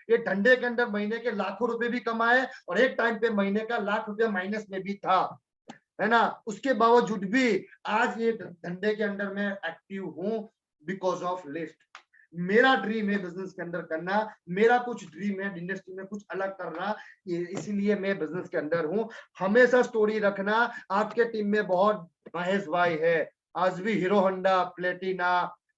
ये धंधे के अंदर महीने के लाखों रुपए भी कमाए, और एक टाइम पे महीने का ₹1,00,000 माइनस में भी था, है ना। उसके बावजूद भी आज ये धंधे के अंदर मैं एक्टिव हूं बिकॉज ऑफ लिस्ट। मेरा ड्रीम है बिजनेस के अंदर करना, मेरा कुछ ड्रीम है इंडस्ट्री में कुछ अलग करना, इसीलिए मैं बिजनेस के अंदर हूं। हमेशा स्टोरी रखना, आपके टीम में बहुत महेश भाई है, आज भी हीरो होंडा प्लेटिना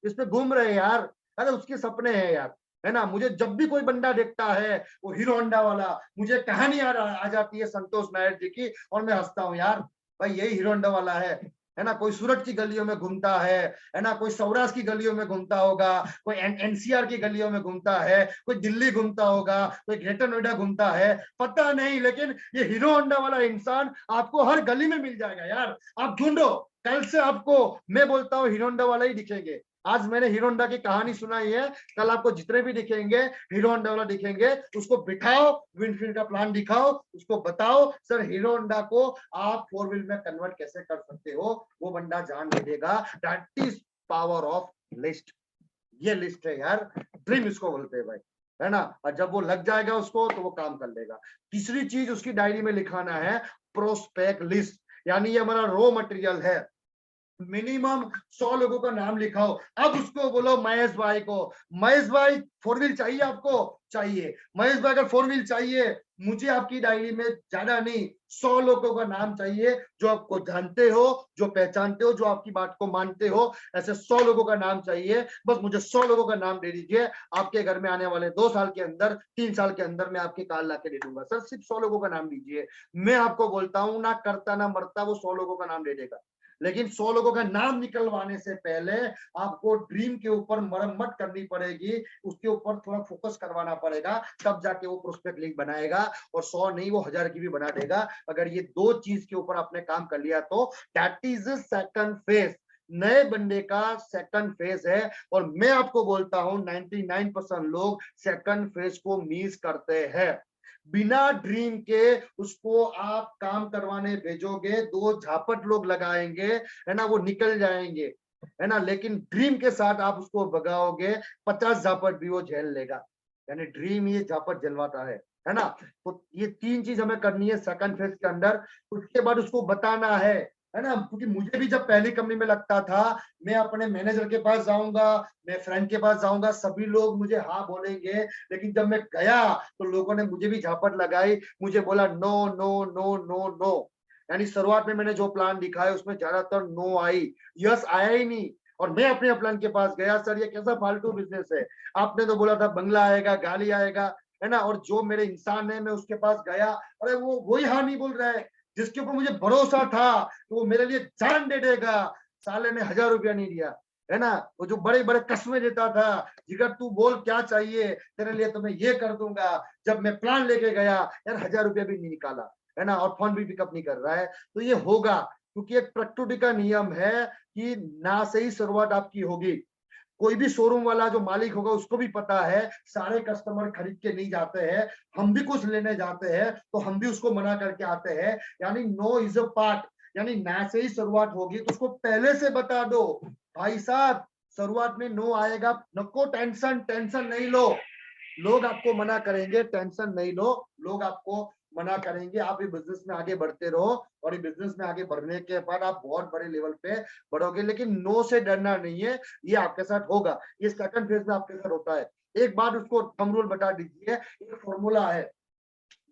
इस पे घूम रहे हैं यार, अरे उसके सपने हैं यार, है ना। मुझे जब भी कोई बंदा देखता है वो हीरो होंडा वाला, मुझे कहानी आ जाती है संतोष नायर जी की, और मैं हंसता हूँ यार, भाई यही हीरो होंडा वाला है ना। कोई सूरत की गलियों में घूमता है ना, कोई सौराष्ट्र की गलियों में घूमता होगा, कोई एनसीआर की गलियों में घूमता है, कोई दिल्ली घूमता होगा, कोई ग्रेटर नोएडा घूमता है, पता नहीं, लेकिन ये हीरो होंडा वाला इंसान आपको हर गली में मिल जाएगा यार। आप ढूंढो, कल से आपको मैं बोलता हूँ हीरो होंडा वाला ही दिखेंगे। आज मैंने हीरो होंडा की कहानी सुनाई है, कल आपको जितने भी दिखेंगे हीरो होंडा वाला दिखेंगे, उसको बिठाओ, विंडफील्ड का प्लान दिखाओ, उसको बताओ सर हीरो होंडा को आप 4 व्हील में कन्वर्ट कैसे कर सकते हो, वो बंदा जान ले देगा। That is power of list. ये लिस्ट है यार, ड्रीम इसको बोलते हैं भाई, है ना। और जब वो लग जाएगा उसको तो वो काम कर लेगा। तीसरी चीज उसकी डायरी में लिखाना है प्रोस्पेक्ट लिस्ट, यानी ये हमारा रॉ मटेरियल है। मिनिमम 100 लोगों का नाम लिखाओ। अब उसको बोलो महेश भाई को, महेश भाई 4 व्हील चाहिए आपको, चाहिए महेश भाई, अगर 4 व्हील चाहिए मुझे आपकी डायरी में ज्यादा नहीं 100 लोगों का नाम चाहिए, जो आपको जानते हो, जो पहचानते हो, जो आपकी बात को मानते हो, ऐसे 100 लोगों का नाम चाहिए। बस मुझे 100 लोगों का नाम दे दीजिए, आपके घर में आने वाले 2 साल के अंदर, 3 साल के अंदर मैं आपके कार ला के दे दूंगा। सर सिर्फ 100 लोगों का नाम दीजिए। मैं आपको बोलता हूँ ना करता ना मरता, वो 100 लोगों का नाम दे देगा, लेकिन 100 लोगों का नाम निकलवाने से पहले आपको ड्रीम के ऊपर मरम्मत करनी पड़ेगी, उसके ऊपर थोड़ा फोकस करवाना पड़ेगा, तब जाके वो प्रोस्पेक्ट लिंक बनाएगा, और 100 नहीं वो 1000 की भी बना देगा। अगर ये 2 चीज के ऊपर आपने काम कर लिया तो दैट इज सेकंड फेज, नए बंदे का सेकंड फेज है। और मैं आपको बोलता हूं 99% लोग सेकंड फेज को मिस करते हैं। बिना ड्रीम के उसको आप काम करवाने भेजोगे, 2 झापट लोग लगाएंगे, है ना, वो निकल जाएंगे, है ना। लेकिन ड्रीम के साथ आप उसको भगाओगे, 50 झापट भी वो झेल लेगा, यानी ड्रीम ये झापट जलवाता है ना। तो ये 3 चीज हमें करनी है सेकंड फेज के अंदर। उसके बाद उसको बताना है ना। क्योंकि मुझे भी जब पहली कंपनी में लगता था, मैं अपने मैनेजर के पास जाऊंगा, मैं फ्रेंड के पास जाऊंगा, सभी लोग मुझे हाँ बोलेंगे, लेकिन जब मैं गया तो लोगों ने मुझे भी झापट लगाई, मुझे बोला no no no no no. यानी शुरुआत में मैंने जो प्लान दिखाया उसमें ज्यादातर नो आई, यस आया ही नहीं। और मैं अपने प्लान के पास गया, सर ये कैसा फालतू बिजनेस है, आपने तो बोला था बंगला आएगा, गाड़ी आएगा, है ना। और जो मेरे इंसान है मैं उसके पास गया, अरे वो वही हाँ नहीं बोल रहा है जिसके ऊपर मुझे भरोसा था कि वो मेरे लिए जान दे देगा, साले ने ₹1000 नहीं दिया, है ना। वो जो बड़े बड़े कस्में देता था, जिगर तू बोल क्या चाहिए तेरे लिए तो मैं ये कर दूंगा, जब मैं प्लान लेके गया यार ₹1000 भी नहीं निकाला, है ना, और फोन भी पिकअप नहीं कर रहा है। तो ये होगा, क्योंकि एक प्रकृति का नियम है कि ना से ही शुरुआत आपकी होगी। कोई भी शोरूम वाला जो मालिक होगा उसको भी पता है सारे कस्टमर खरीद के नहीं जाते हैं, हम भी कुछ लेने जाते हैं तो हम भी उसको मना करके आते हैं। यानी नो इज अ पार्ट, यानी ना से ही शुरुआत होगी, तो उसको पहले से बता दो भाई साहब शुरुआत में नो आएगा, नको टेंशन, टेंशन नहीं लो, लोग आपको मना करेंगे, टेंशन नहीं लो, लोग आपको मना करेंगे, आप ये बिजनेस में आगे बढ़ते रहो, और ये बिजनेस में आगे बढ़ने के बाद आप बहुत बड़े लेवल पे बढ़ोगे। लेकिन नो से डरना नहीं है, ये आपके साथ होगा, ये सेकंड फेज में आपके साथ होता है। एक बात उसको थंब रूल बता दीजिए, एक फॉर्मूला है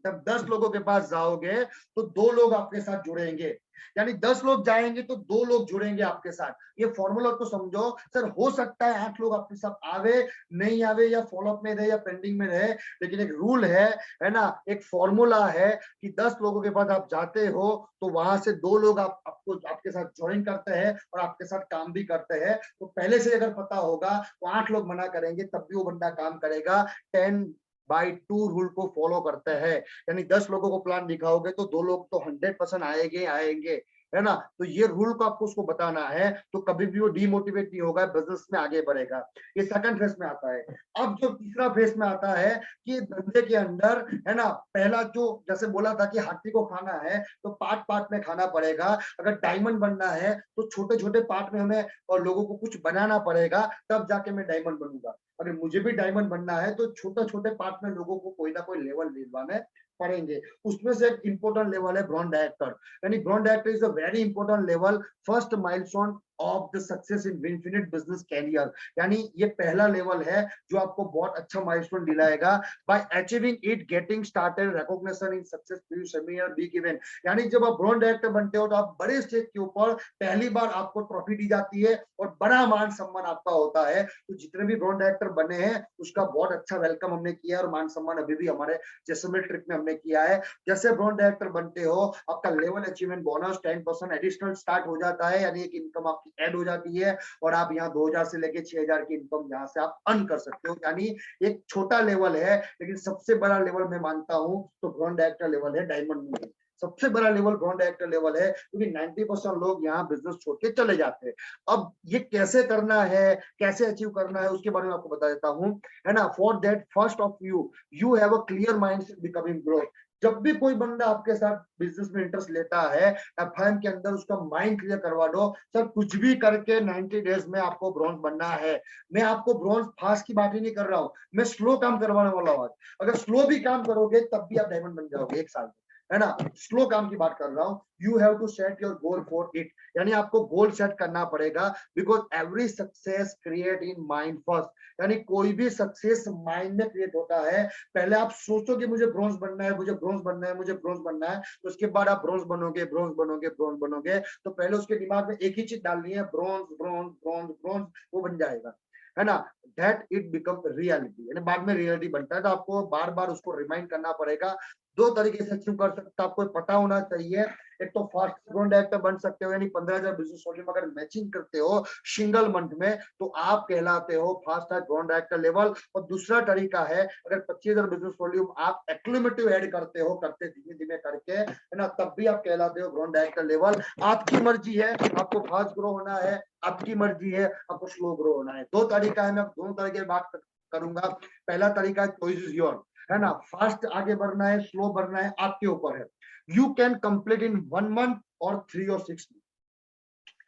जब 10 लोगों के पास जाओगे तो 2 लोग आपके साथ जुड़ेंगे, यानी 10 लोग जाएंगे तो 2 लोग जुड़ेंगे आपके साथ। ये फॉर्मूला को समझो। सर हो सकता है 8 लोग आपके साथ आवे, नहीं आवे, या फॉलोअप में रहे या पेंडिंग में रहे, लेकिन एक रूल है ना, एक फॉर्मूला है कि 10 लोगों के पास आप जाते हो तो वहां से 2 लोग आपको आपके साथ ज्वाइन करते हैं और आपके साथ काम भी करते हैं। तो पहले से अगर पता होगा तो 8 लोग मना करेंगे तब भी वो बंदा काम करेगा। 10/2 रूल को फॉलो करते हैं, यानी 10 लोगों को प्लान दिखाओगे तो 2 लोग तो 100% आएंगे आएंगे, है ना। तो ये रूल को आपको उसको बताना है, तो कभी भी वो डिमोटिवेट नहीं होगा, बिजनेस में आगे बढ़ेगा। ये सेकंड फेज में आता है। अब जो तीसरा फेज में आता है कि धंधे के अंदर, है ना, पहला जो जैसे बोला था कि हाथी को खाना है तो पार्ट पार्ट में खाना पड़ेगा। अगर डायमंड बनना है तो छोटे छोटे पार्ट में हमें और लोगों को कुछ बनाना पड़ेगा, तब जाके मैं डायमंड बनूंगा। अगर मुझे भी डायमंड बनना है तो छोटे छोटे पार्ट में लोगों को कोई ना कोई लेवल दिलवाने पड़ेंगे। उसमें से एक इंपॉर्टेंट लेवल है ब्रॉन्ज डायरेक्टर, यानी bronze director is a very important level, first milestone of the success in infinite business career. यानी ये पहला लेवल है जो आपको बहुत अच्छा माइलस्टोन दिलाएगा। Bye achieving it getting started recognition in success seminar big event, यानी जब आप ब्रॉन्ज डायरेक्टर बनते हो तो आप बड़े स्टेज के ऊपर पहली बार आपको ट्रॉफी दी जाती है और बड़ा मान सम्मान आपका होता है। तो जितने भी ब्रॉन्ज डायरेक्टर बने हैं उसका बहुत अच्छा वेलकम हमने किया है और मान सम्मान अभी भी हमारे जैसलमेर ट्रिप में हमने किया है। जैसे ब्रॉन्ज डायरेक्टर बनते हो आपका level achievement bonus 10% additional start हो जाता है, यानी एक इनकम आपकी ऐड हो जाती है और आप यहाँ 2000 से लेके 6000 की इनकम यहाँ से आप अर्न कर सकते हो। यानी एक छोटा लेवल है लेकिन सबसे बड़ा लेवल मैं मानता हूँ तो ब्रॉन्ज डायरेक्टर लेवल है डायमंड में। सबसे बड़ा लेवल ब्रॉन्ज डायरेक्टर लेवल है क्योंकि 90% लोग यहाँ बिजनेस छोड़ के चले जाते हैं। अब ये कैसे करना है, कैसे अचीव करना है, उसके बारे में आपको बता देता हूँ, है ना। For that first of you have a clear mindset becoming growth. जब भी कोई बंदा आपके साथ बिजनेस में इंटरेस्ट लेता है, एफआईएम के अंदर उसका माइंड क्लियर करवा दो, सर कुछ भी करके 90 डेज में आपको ब्रॉन्ज बनना है। मैं आपको ब्रॉन्ज फास्ट की बात ही नहीं कर रहा हूँ, मैं स्लो काम करवाने वाला हूँ। अगर स्लो भी काम करोगे तब भी आप डायमंड बन जाओगे 1 साल में, है ना। स्लो काम की बात कर रहा हूँ। You have to set your goal for it, यानी आपको गोल सेट करना पड़ेगा, because every success create in mind first, यानी कोई भी सक्सेस माइंड में क्रिएट होता है। पहले आप सोचो कि मुझे ब्रॉन्ज बनना है, मुझे ब्रॉन्ज बनना है, मुझे ब्रॉन्ज बनना है, तो उसके बाद आप ब्रॉन्ज बनोगे, ब्रॉन्ज बनोगे, ब्रॉन्ज बनोगे। तो पहले उसके दिमाग में एक ही चीज डालनी है, ब्रॉन्ज ब्रॉन्ज ब्रॉन्ज ब्रॉन्ज, वो बन जाएगा, है ना। दैट इट बिकम रियलिटी, यानी बाद में रियलिटी बनता है। तो आपको बार बार उसको रिमाइंड करना पड़ेगा। 2 तरीके से अचीव कर सकते हो, आपको पता होना चाहिए। एक तो फास्ट ब्रॉन्ज डायरेक्टर बन सकते हो, यानी 15,000 बिजनेस वॉल्यूम अगर मैचिंग करते हो सिंगल मंथ में तो आप कहलाते हो फास्ट ब्रॉन्ज डायरेक्टर लेवल। और दूसरा तरीका है, अगर 25,000 बिजनेस वॉल्यूम आप एक्लूमेटिव ऐड करते हो, करते धीमे धीमे करके, है ना, तब भी आप कहलाते हो ब्रॉन्ज डायरेक्टर लेवल। आपकी मर्जी है, आपको फास्ट ग्रो होना है, आपकी मर्जी है आपको स्लो ग्रो होना है। 2 तरीका है, मैं दोनों तरीके की बात करूंगा। पहला तरीका चॉइस इज योर, है ना। फास्ट आगे बढ़ना है, स्लो बढ़ना है, आपके ऊपर है। You can complete in 1 month और 3 और 6 मंथ,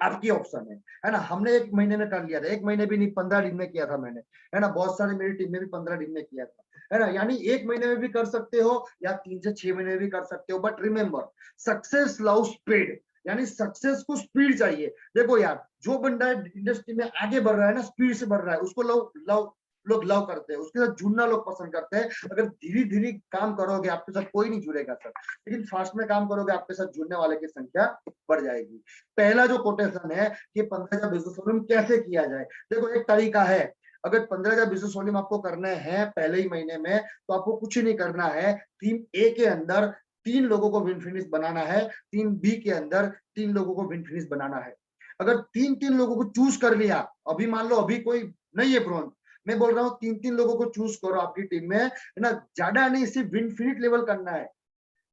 आपकी ऑप्शन है ना। हमने 1 महीने में कर लिया था, 1 महीने भी नहीं, 15 दिन में किया था मैंने, है ना। बहुत सारे मेरी टीम में भी 15 दिन में किया था, है ना। यानी 1 महीने में भी कर सकते हो या 3 से 6 महीने में भी कर सकते हो। But remember, success love speed, यानी सक्सेस को स्पीड चाहिए। देखो यार, जो बंदा इंडस्ट्री में आगे बढ़ रहा है ना, स्पीड से बढ़ रहा है, उसको लव लव लोग लव करते हैं, उसके साथ जुड़ना लोग पसंद करते हैं। अगर धीरे धीरे काम करोगे आपके साथ कोई नहीं जुड़ेगा सर, लेकिन फास्ट में काम करोगे आपके साथ जुड़ने वाले की संख्या बढ़ जाएगी। पहला जो कोटेशन है कि 15,000 बिजनेस वॉल्यूम कैसे किया जाए, देखो एक तरीका है। अगर 15,000 बिजनेस वॉल्यूम आपको करने हैं पहले ही महीने में, तो आपको कुछ नहीं करना है। टीम ए के अंदर 3 लोगों को विन फिनिश बनाना है, टीम बी के अंदर 3 लोगों को विन फिनिश बनाना है। अगर 3-3 लोगों को चूज कर लिया, अभी मान लो अभी कोई नहीं है ब्रॉन्ज, मैं बोल रहा हूँ 3-3 लोगों को चूज करो आपकी टीम में, है ना। ज्यादा नहीं, सिर्फ विनफिनिट लेवल करना है।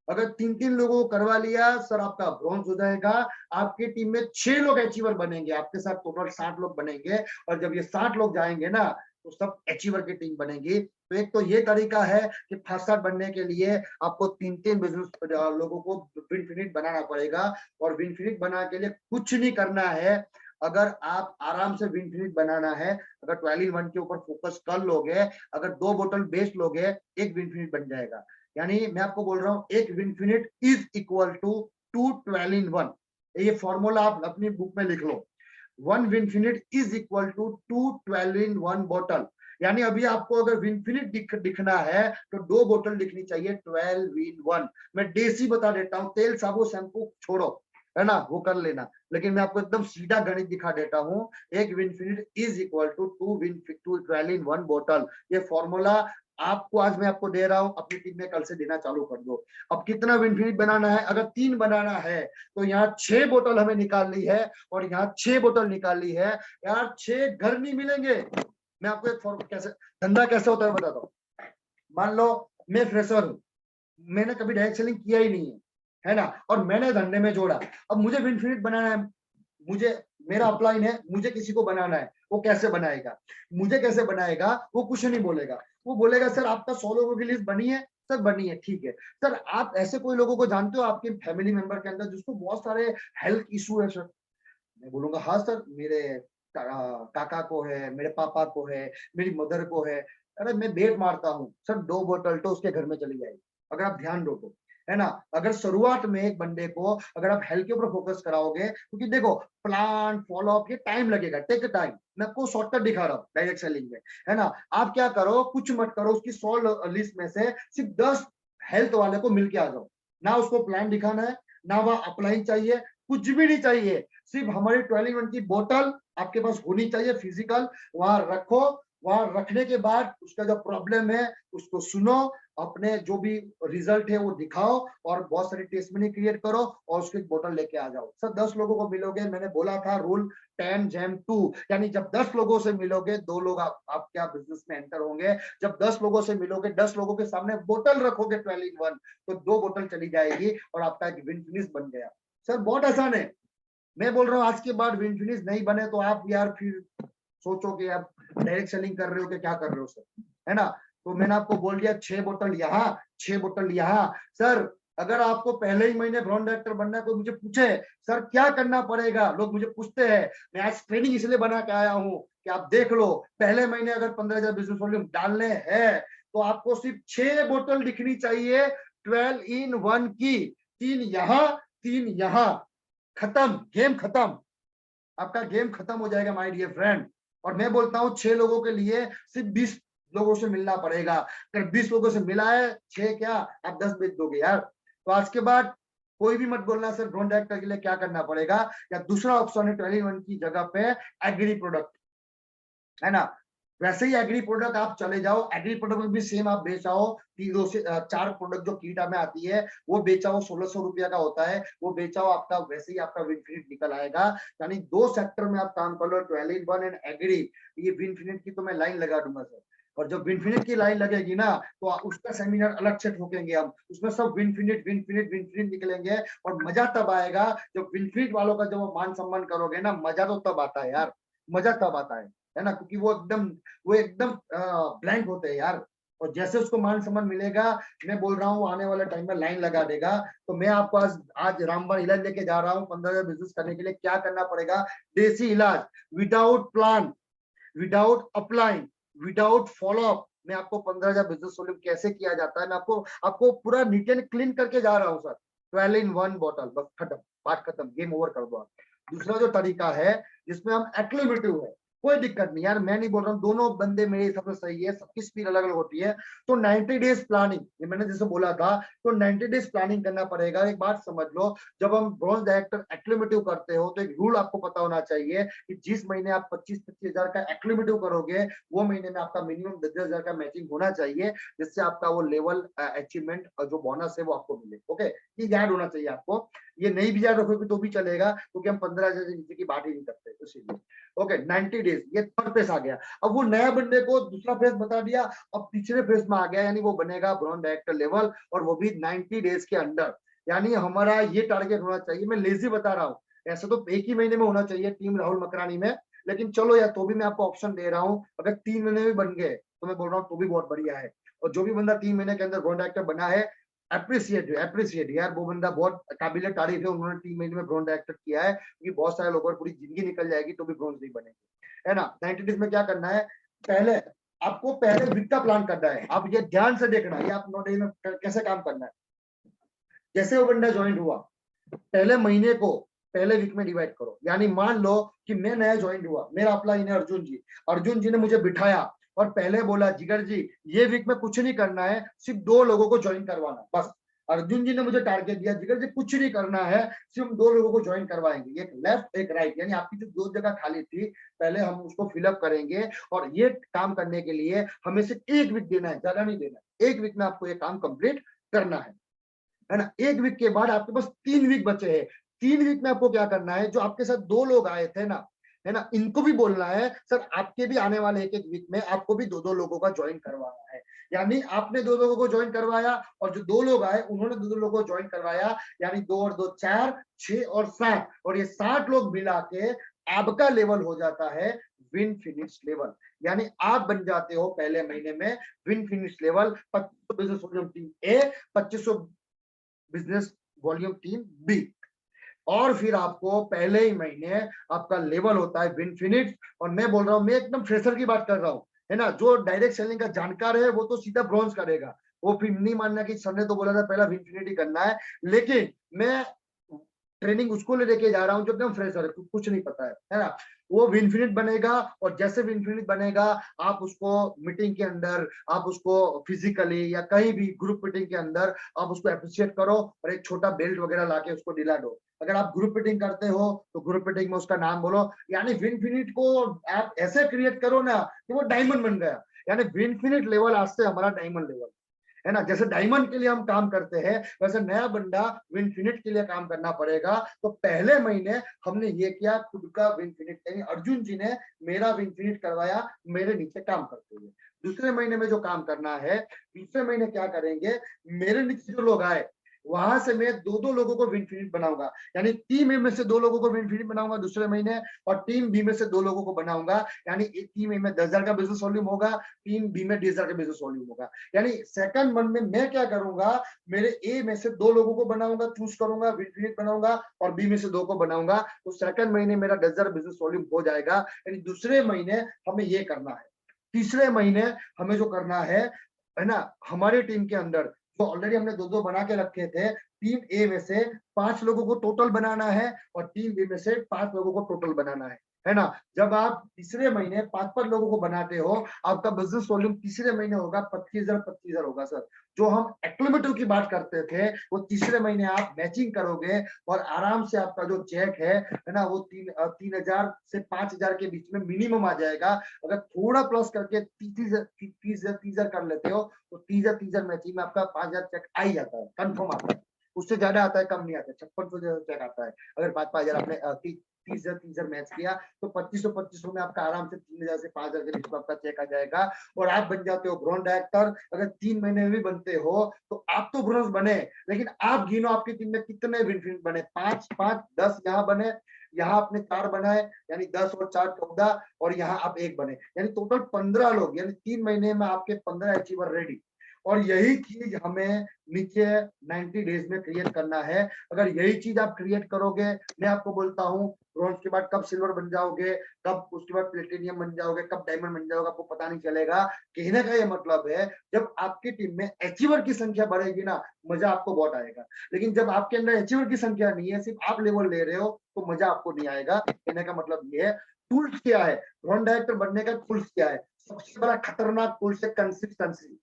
अगर 3-3 लोगों को करवा लिया सर, आपका ब्रॉन्ज हो जाएगा। आपकी टीम में 6 लोग अचीवर बनेंगे, आपके साथ टोटल 60 लोग बनेंगे। और जब ये 60 लोग जाएंगे ना तो सब अचीवर की टीम बनेगी। तो एक तो ये तरीका है कि फर्स्ट बनने के लिए आपको 3-3 बिजनेस लोगों को विनफिनिट बनाना पड़ेगा। और विनफिनिट बना के लिए कुछ नहीं करना है। अगर आप आराम से विनफिनिट बनाना है, अगर 12-in-1 के ऊपर फोकस कर लोगे, अगर 2 बोतल बेच लोगे, एक विनफिनिट बन जाएगा। यानी मैं आपको बोल रहा हूँ एक विनफिनिट इज इक्वल टू 2 12-in-1। ये फॉर्मूला आप अपनी बुक में लिख लो। 1 विनफिनिट इज इक्वल टू 2 12-in-1 बोतल। यानी अभी आपको अगर विनफिनिट दिखना है तो 2 बोतल दिखनी चाहिए 12 इन 1। मैं देसी बता देता हूँ, तेल साबुन शैम्पू छोड़ो, है ना, वो कर लेना, लेकिन मैं आपको एकदम सीधा गणित दिखा देता हूँ। एक विनफिनिट इज इक्वल टू 12 इन 1 बोतल। ये फॉर्मूला आपको आज मैं आपको दे रहा हूँ, अपनी टीम में कल से देना चालू कर दो। अब कितना विनफिनिट बनाना है? अगर 3 बनाना है तो यहाँ 6 बोतल हमें निकालनी है और यहाँ 6 बोतल निकालनी है। यार 6 घर नहीं मिलेंगे। मैं आपको एक कैसे धंधा कैसे होता है बताता हूँ। मान लो मैं फ्रेशर हूँ, मैंने कभी डायरेक्ट सेलिंग किया ही नहीं है ना, और मैंने धंधे में जोड़ा। अब मुझे विनफिनिट बनाना है, मुझे, मेरा अपलाइन है, मुझे किसी को बनाना है। वो कैसे बनाएगा? मुझे कैसे बनाएगा? वो कुछ नहीं बोलेगा, वो बोलेगा सर आपका 100 लोगों की लिस्ट बनी है? सर बनी है, ठीक है। सर आप ऐसे कोई लोगों को जानते हो आपके फैमिली मेंबर के अंदर जिसको बहुत सारे हेल्थ इशू है? सर मैं बोलूंगा हाँ सर, मेरे काका को है, मेरे पापा को है, मेरी मदर को है। अरे मैं बेट मारता हूँ सर 2 बोतल तो उसके घर में चली जाएगी, अगर आप ध्यान दो तो, है ना। अगर शुरुआत में एक बंदे को अगर आप हेल्थ के ऊपर फोकस कराओगे, क्योंकि देखो प्लान फॉलो अप ये टाइम लगेगा, टेक टाइम। मैं आपको शॉर्टकट दिखा रहा हूँ डायरेक्ट सेलिंग में, है ना। आप क्या करो, कुछ मत करो, उसकी 100 लिस्ट में से सिर्फ 10 हेल्थ वाले को मिलके आ जाओ। ना उसको प्लान दिखाना है, ना वह अपलाइन चाहिए, कुछ भी नहीं चाहिए। सिर्फ हमारी 12 की बोतल आपके पास होनी चाहिए फिजिकल। वहां रखो, वहां रखने के बाद उसका जो प्रॉब्लम है उसको सुनो, अपने जो भी रिजल्ट है वो दिखाओ और बहुत सारी टेस्टमनी क्रिएट करो और उसकी बोतल लेके आ जाओ। सर 10 लोगों को मिलोगे, मैंने बोला था रूल 10 जैम 2, यानी जब 10 लोगों से मिलोगे 2 लोग आप क्या बिजनेस में एंटर होंगे। जब 10 लोगों से मिलोगे, 10 लोगों के सामने बोतल रखोगे 12 इन 1, तो 2 बोतल चली जाएगी और आपका एक विन फिनिश बन गया। सर बहुत आसान है। मैं बोल रहा हूँ आज के बाद विन फिनिश नहीं बने तो आप यार फिर सोचो कि आप डायरेक्ट सेलिंग कर रहे हो कि क्या कर रहे हो सर, है ना। तो मैंने आपको बोल दिया 6 बोतल यहाँ, 6 बोतल यहाँ। सर अगर आपको पहले ही महीने ब्रांड डायरेक्टर बनना है, कोई मुझे पूछे सर क्या करना पड़ेगा, लोग मुझे पूछते हैं, मैं आज ट्रेनिंग इसलिए बना के आया हूँ कि आप देख लो, पहले महीने अगर 15,000 बिजनेस वॉल्यूम डालने हैं तो आपको सिर्फ 6 बोतल दिखनी चाहिए 12 इन 1 की। 3 यहाँ, 3 यहाँ, खत्म, गेम खत्म, आपका गेम खत्म हो जाएगा माय डियर फ्रेंड। और मैं बोलता हूँ 6 लोगों के लिए सिर्फ 20 लोगों से मिलना पड़ेगा। अगर 20 लोगों से मिला है 6 क्या आप 10 बेच दोगे यार। तो आज के बाद कोई भी मत बोलना सर ब्रांड डायरेक्टर के लिए क्या करना पड़ेगा, या दूसरा ऑप्शन है 12 की जगह पे एग्री प्रोडक्ट, है ना। वैसे ही एग्री प्रोडक्ट आप चले जाओ, एग्री प्रोडक्ट में भी सेम आप बेचाओ, 3 से 4 प्रोडक्ट जो कीटा में आती है वो बेचाओ, 1600 रुपया का होता है, वो बेचाओ, आपका वैसे ही आपका विनफिनिट निकल आएगा। यानी 2 सेक्टर में आप काम कर लो, 12 इन 1 एंड एग्री। ये विनफिनिट की तो मैं लाइन लगा दूंगा सर, और जब विनफिनिट की लाइन लगेगी ना तो उसका सेमिनार अलग से ठोकेंगे हम, उसमें सब विनफिनिट विनफिनिट विनफिनिट निकलेंगे। और मजा तब आएगा जब विनफिनिट वालों का जब मान सम्मान करोगे ना, मजा तो तब आता है यार, मजा तब आता है ना, क्योंकि वो एकदम ब्लैंक होते हैं यार। और जैसे उसको मान सम्मान मिलेगा, मैं बोल रहा हूँ आने वाले टाइम में लाइन लगा देगा। तो मैं आपको आज रामबाण इलाज लेके जा रहा हूँ 15,000 बिजनेस करने के लिए क्या करना पड़ेगा। देसी इलाज, without plan, without upline, without follow up, मैं आपको 15,000 बिजनेस वॉल्यूम कैसे किया जाता है मैं आपको आपको पूरा नीट एंड क्लीन करके जा रहा हूँ सर। 12 इन 1 बॉटल, बस खत्म, बात खत्म, गेम ओवर कर दो आप। दूसरा जो तरीका है जिसमें हम एक्टिवेटिव है, कोई दिक्कत नहीं यार, मैं नहीं बोल रहा हूँ, दोनों बंदे मेरे हिसाब से सही है, सबकी स्पीड अलग अलग होती है। तो 90 डेज प्लानिंग, ये मैंने जैसे बोला था, तो 90 डेज प्लानिंग करना पड़ेगा। एक बात समझ लो, जब हम ब्रॉन्ज डायरेक्टर एक्टिवेटिव करते हो तो एक रूल आपको पता होना चाहिए कि जिस महीने आप 25-25 हजार का एक्टिवेटिव करोगे, वो महीने में आपका मिनिमम 10-10 हजार का मैचिंग होना चाहिए, जिससे आपका वो लेवल अचीवमेंट जो बोनस है वो आपको मिले। ओके, ये याद होना चाहिए आपको। ये नहीं भी याद रखोगे तो भी चलेगा, क्योंकि हम 15,000 से नीचे की बात ही नहीं करते इसीलिए। ओके, 90 डेज, ये थर्ड फेज आ गया। अब वो नया बंदे को दूसरा फेज बता दिया, अब तीसरे फेज में आ गया, यानी वो बनेगा ब्रॉन्ज डायरेक्टर लेवल, और वो भी 90 डेज के अंदर। यानी हमारा ये टारगेट होना चाहिए, मैं लेजी बता रहा हूँ, ऐसा तो एक ही महीने में होना चाहिए टीम राहुल मकरानी में, लेकिन चलो यार तो भी मैं आपको ऑप्शन दे रहा हूँ, अगर 3 महीने में बन गए तो मैं बोल रहा हूँ तो भी बहुत बढ़िया है। और जो भी बंदा 3 महीने के अंदर ब्रॉन्ज डायरेक्टर बना है, अप्रिशिएट यार, वो बंदा बहुत काबिल तारीफ है, उन्होंने 3 महीने में ब्रॉन्ज डायरेक्टर किया है, क्योंकि बहुत सारे लोगों की पूरी जिंदगी निकल जाएगी तो भी ब्रॉन्ज नहीं बनेंगे, है ना। 90 डेज में क्या करना है, पहले आपको पहले वीक का प्लान करना है। आप ये ध्यान से देखना, ये आप 9 डेज में कैसे काम करना है। जैसे वो बंदा ज्वाइन हुआ, पहले महीने को पहले वीक में डिवाइड करो। यानी मान लो कि मैं नया ज्वाइन हुआ, मेरा अपलाइन है अर्जुन जी, अर्जुन जी ने मुझे बिठाया, और पहले बोला जिगर जी ये वीक में कुछ नहीं करना है, सिर्फ 2 लोगों को ज्वाइन करवाना बस। अर्जुन जी ने मुझे टारगेट दिया, जिगर जी कुछ नहीं करना है, सिर्फ 2 लोगों को ज्वाइन करवाएंगे, एक लेफ्ट एक राइट, यानी आपकी जो 2 जगह खाली थी पहले हम उसको फिलअप करेंगे, और ये काम करने के लिए हमें सिर्फ 1 वीक देना है, ज्यादा नहीं देना है। 1 वीक में आपको ये काम कंप्लीट करना है ना। 1 वीक के बाद आपके पास 3 वीक बचे हैं। 3 वीक में आपको क्या करना है, जो आपके साथ 2 लोग आए थे ना, है ना, इनको भी बोलना है सर आपके भी आने वाले 1-1 वीक में आपको भी 2-2 लोगों का ज्वाइन करवाना है। यानी आपने 2 लोगों को ज्वाइन करवाया, और जो 2 लोग आए उन्होंने 2-2 लोगों को ज्वाइन करवाया, यानी 2 और 2 4, 6 और 7, और ये 60 लोग मिला के आपका लेवल हो जाता है विन फिनिश लेवल। यानी आप बन जाते हो पहले महीने में win finish level 2500 business volume team A, 2500 business volume team B. और फिर आपको पहले ही महीने आपका लेवल होता है विनफिनिट। और मैं बोल रहा हूँ, मैं एकदम फ्रेशर की बात कर रहा हूँ, है ना। जो डायरेक्ट सेलिंग का जानकार है वो तो सीधा ब्रॉन्ज करेगा, वो फिर नहीं मानना कि सर ने तो बोला था पहला विनफिनिट ही करना है। लेकिन मैं ट्रेनिंग उसको लेके जा रहा हूँ जो एकदम फ्रेशर है, कुछ नहीं पता है ना। वो विनफिनिट बनेगा, और जैसे विनफिनिट बनेगा आप उसको मीटिंग के अंदर, आप उसको फिजिकली या कहीं भी ग्रुप मीटिंग के अंदर आप उसको अप्रिशिएट करो, और एक छोटा बेल्ट वगैरह लाके उसको दिला दो। अगर आप ग्रुप मीटिंग करते हो तो ग्रुप मीटिंग में उसका नाम बोलो, यानी विनफिनिट को आप ऐसे क्रिएट करो ना कि वो डायमंड बन गया। यानी विनफिनिट लेवल आज से हमारा डायमंड लेवल, है ना। जैसे डायमंड के लिए हम काम करते हैं, वैसे नया बंदा विनफिनिट के लिए काम करना पड़ेगा। तो पहले महीने हमने ये किया, खुद का विनफिनिट, यानी अर्जुन जी ने मेरा विनफिनिट करवाया मेरे नीचे काम करते हुए। दूसरे महीने में जो काम करना है, दूसरे महीने क्या करेंगे, मेरे नीचे जो लोग आए वहां से मैं 2-2 लोगों को विनफिनिट बनाऊंगा, यानी टीम ए में से 2 लोगों को विनफिनिट बनाऊंगा दूसरे महीने, और टीम बी में से 2 लोगों को बनाऊंगा। यानी टीम ए में 10,000 का बिजनेस वॉल्यूम होगा, टीम बी में 20,000 का बिजनेस वॉल्यूम होगा। यानी सेकंड मंथ में मैं क्या करूंगा, मेरे ए में से 2 लोगों को बनाऊंगा, चूज करूंगा, विनफिनिट बनाऊंगा, और बी में से 2 को बनाऊंगा। तो सेकंड महीने मेरा 10,000 बिजनेस वॉल्यूम हो जाएगा। यानी दूसरे महीने हमें ये करना है। तीसरे महीने हमें जो करना है ना, हमारे टीम के अंदर जो ऑलरेडी हमने 2-2 बना के रखे थे, टीम ए में से 5 लोगों को टोटल बनाना है, और टीम बी में से 5 लोगों को टोटल बनाना है ना। जब आप तीसरे महीने 5-5 लोगों को बनाते हो, आपका बिजनेस वॉल्यूम तीसरे महीने होगा 25,000 होगा सर। जो हम एक्लोमीटर की बात करते थे, वो तीसरे महीने आप मैचिंग करोगे, और आराम से आपका जो चेक है ना, वो 3,000 से 5,000 के बीच में मिनिमम आ जाएगा। अगर थोड़ा प्लस करके 30,000 कर लेते हो, तो 30,000 मैचिंग में आपका 5,000 चेक आ ही जाता है, कंफर्म आता है। उससे ज्यादा आता है, कम नहीं आता है, 5600 चेक आता है। अगर 5,000 आपने 30,000 मैच किया, तो 2500 में आपका आराम से 3,000 से 5,000 के बीच में आपका चेक आ जाएगा, और आप बन जाते हो ब्रॉन्ज डायरेक्टर। अगर 3 महीने में भी बनते हो तो आप तो ब्रॉन्ज बने, लेकिन आप गिनो आपकी टीम में कितने विनफिनिट बने, 5-5 10 यहाँ बने, यहाँ आपने 4 बनाए, यानी 10 और 4 14, और यहाँ आप 1 बने, यानी टोटल 15 लोग, यानी 3 महीने में आपके 15 अचीवर रेडी। और यही चीज हमें नीचे 90 डेज में क्रिएट करना है। अगर यही चीज आप क्रिएट करोगे, मैं आपको बोलता हूँ ब्रॉन्ज के बाद कब सिल्वर बन जाओगे, कब उसके बाद प्लेटिनियम बन जाओगे, कब डायमंड बन जाओगे, आपको पता नहीं चलेगा। कहने का ये मतलब है, जब आपकी टीम में अचीवर की संख्या बढ़ेगी ना, मजा आपको बहुत आएगा। लेकिन जब आपके अंदर अचीवर की संख्या नहीं है, सिर्फ आप लेवल ले रहे हो, तो मजा आपको नहीं आएगा। कहने का मतलब ये है। टूल्स क्या है, ब्रॉन्ज डायरेक्टर बनने का टूल्स क्या है? सबसे बड़ा खतरनाक टूल्स है कंसिस्टेंसी।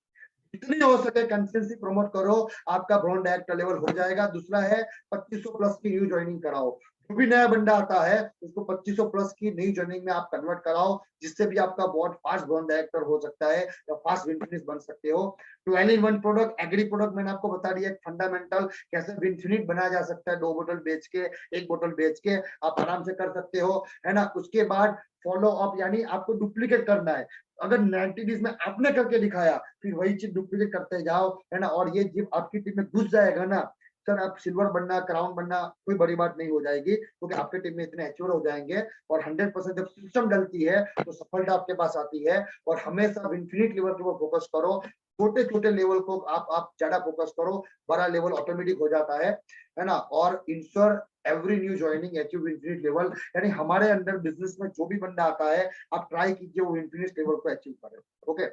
जितनी हो सके कंसिस्टेंसी प्रमोट करो, आपका ब्रॉन्ज डायरेक्टर लेवल हो जाएगा। दूसरा है 2500 प्लस की न्यू ज्वाइनिंग कराओ। जो भी नया बंदा आता है उसको 2500 प्लस की नई ज्वाइनिंग में आप कन्वर्ट कराओ, जिससे भी आपका बहुत फास्ट ब्रॉन्ज डायरेक्टर हो सकता है, या फास्ट विनफिनिश बन सकते हो। 12 in 1 प्रोडक्ट, एग्री प्रोडक्ट मैंने आपको बता दिया फंडामेंटल, कैसे विनफिनिट बनाया जा सकता है। 2 बोतल बेच के, 1 बोतल बेच के आप आराम से कर सकते हो, है ना। उसके बाद फॉलो अप, यानी आपको डुप्लीकेट करना है। अगर 90 डेज में आपने करके दिखाया, फिर वही चीज डुप्लीकेट करते जाओ, है ना। और ये जब आपकी टीम में घुस जाएगा ना सर, आप सिल्वर बनना, क्राउन बनना कोई बड़ी बात नहीं हो जाएगी, क्योंकि आपके टीम में इतने एच्योर हो जाएंगे। और 100% जब सिस्टम डलती है तो सफलता आपके पास आती है। और हमेशा इन्फिनिट लेवल के ऊपर फोकस करो, छोटे छोटे लेवल को आप ज्यादा फोकस करो, बड़ा लेवल ऑटोमेटिक हो जाता है ना। और ensure every new joining achieve infinite level, यानी हमारे अंदर बिजनेस में जो भी बंदा आता है, आप ट्राई कीजिए वो इन्फिनिट लेवल को अचीव करे। ओके,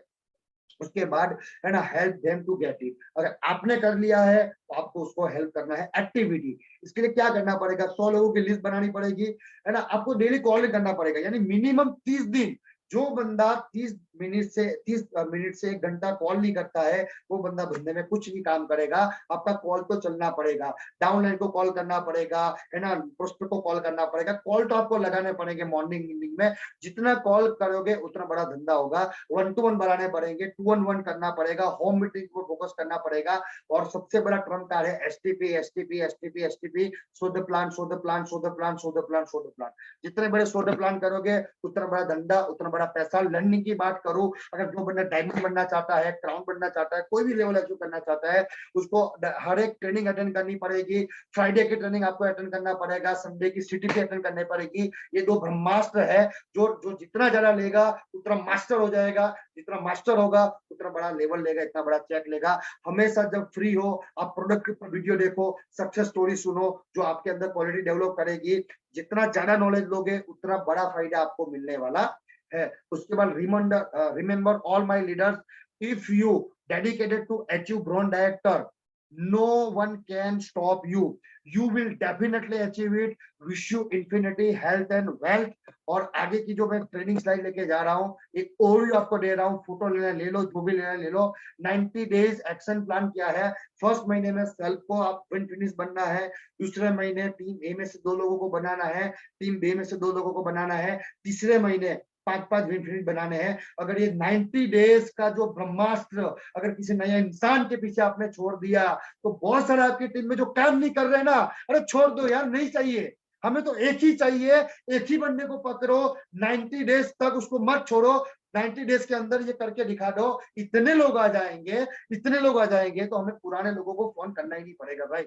उसके बाद है ना, help them to get it. अगर आपने कर लिया है तो आपको उसको हेल्प करना है एक्टिविटी। इसके लिए क्या करना पड़ेगा, 100 लोगों की लिस्ट बनानी पड़ेगी, है ना। आपको डेली कॉल करना पड़ेगा, यानी मिनिमम 30 दिन। जो बंदा 30 मिनट से 30 मिनट से 1 घंटा कॉल नहीं करता है, वो बंदा धंधे में कुछ नहीं काम करेगा। आपका कॉल तो चलना पड़ेगा, डाउनलाइन को कॉल करना पड़ेगा, है ना, प्रोस्पेक्ट को कॉल करना पड़ेगा। कॉल तो आपको लगाने पड़ेंगे मॉर्निंग इवनिंग में। जितना कॉल करोगे उतना बड़ा धंधा होगा। 1 टू 1 बढ़ाने पड़ेंगे, 2 on 1 करना पड़ेगा, होम मीटिंग को फोकस करना पड़ेगा। और सबसे बड़ा ट्रम्प कार्ड है STP, STP, STP, STP, show the plan, show the plan, show the plan, show the plan, show the plan. जितने बड़े शो द प्लान करोगे उतना बड़ा धंधा, उतना बड़ा पैसा। लर्निंग की बात करूं, अगर जो बंदा डायमंड बनना चाहता है, क्राउन बनना चाहता है, कोई भी लेवल अचीव करना चाहता है, उसको हर एक ट्रेनिंग अटेंड करनी पड़ेगी। फ्राइडे की ट्रेनिंग आपको अटेंड करना पड़ेगा, संडे की सीटीपी अटेंड करनी पड़ेगी। ये 2 ब्रह्मास्त्र है, जो जो जितना ज्यादा लेगा उतना मास्टर हो जाएगा, जितना मास्टर होगा उतना बड़ा लेवल लेगा, इतना बड़ा चेक लेगा। हमेशा जब फ्री हो आप प्रोडक्ट के ऊपर वीडियो देखो, सक्सेस स्टोरी सुनो, जो आपके अंदर क्वालिटी डेवलप करेगी। जितना ज्यादा नॉलेज लोगे उतना बड़ा फायदा आपको मिलने वाला है। उसके बाद remember all my leaders, if you dedicated to achieve bronze director, no one can stop you, you will definitely achieve it. Wish you infinity health and wealth. और आगे की जो मैं ट्रेनिंग स्लाइड लेके जा रहा हूँ, एक ओवरव्यू आपको दे रहा हूँ, फोटो लेना ले लो, जो भी लेना ले लो। 90 डेज एक्शन प्लान क्या है। फर्स्ट महीने में सेल्फ को आप विन फिनिश बनना है। दूसरे महीने टीम ए में से 2 लोगों को बनाना है, टीम बी में से 2 लोगों को बनाना है। तीसरे महीने 5-5 विन फिनिश बनाने हैं। अगर ये 90 डेज का जो ब्रह्मास्त्र अगर किसी नए इंसान के पीछे आपने छोड़ दिया, तो बहुत सारे आपकी टीम में जो काम नहीं कर रहे ना, अरे छोड़ दो यार, नहीं चाहिए। हमें तो एक ही चाहिए, एक ही बंदे को पकड़ो, 90 डेज तक उसको मत छोड़ो। 90 डेज के अंदर ये करके दिखा दो, इतने लोग आ जाएंगे, इतने लोग आ जाएंगे, तो हमें पुराने लोगों को फोन करना ही नहीं पड़ेगा भाई।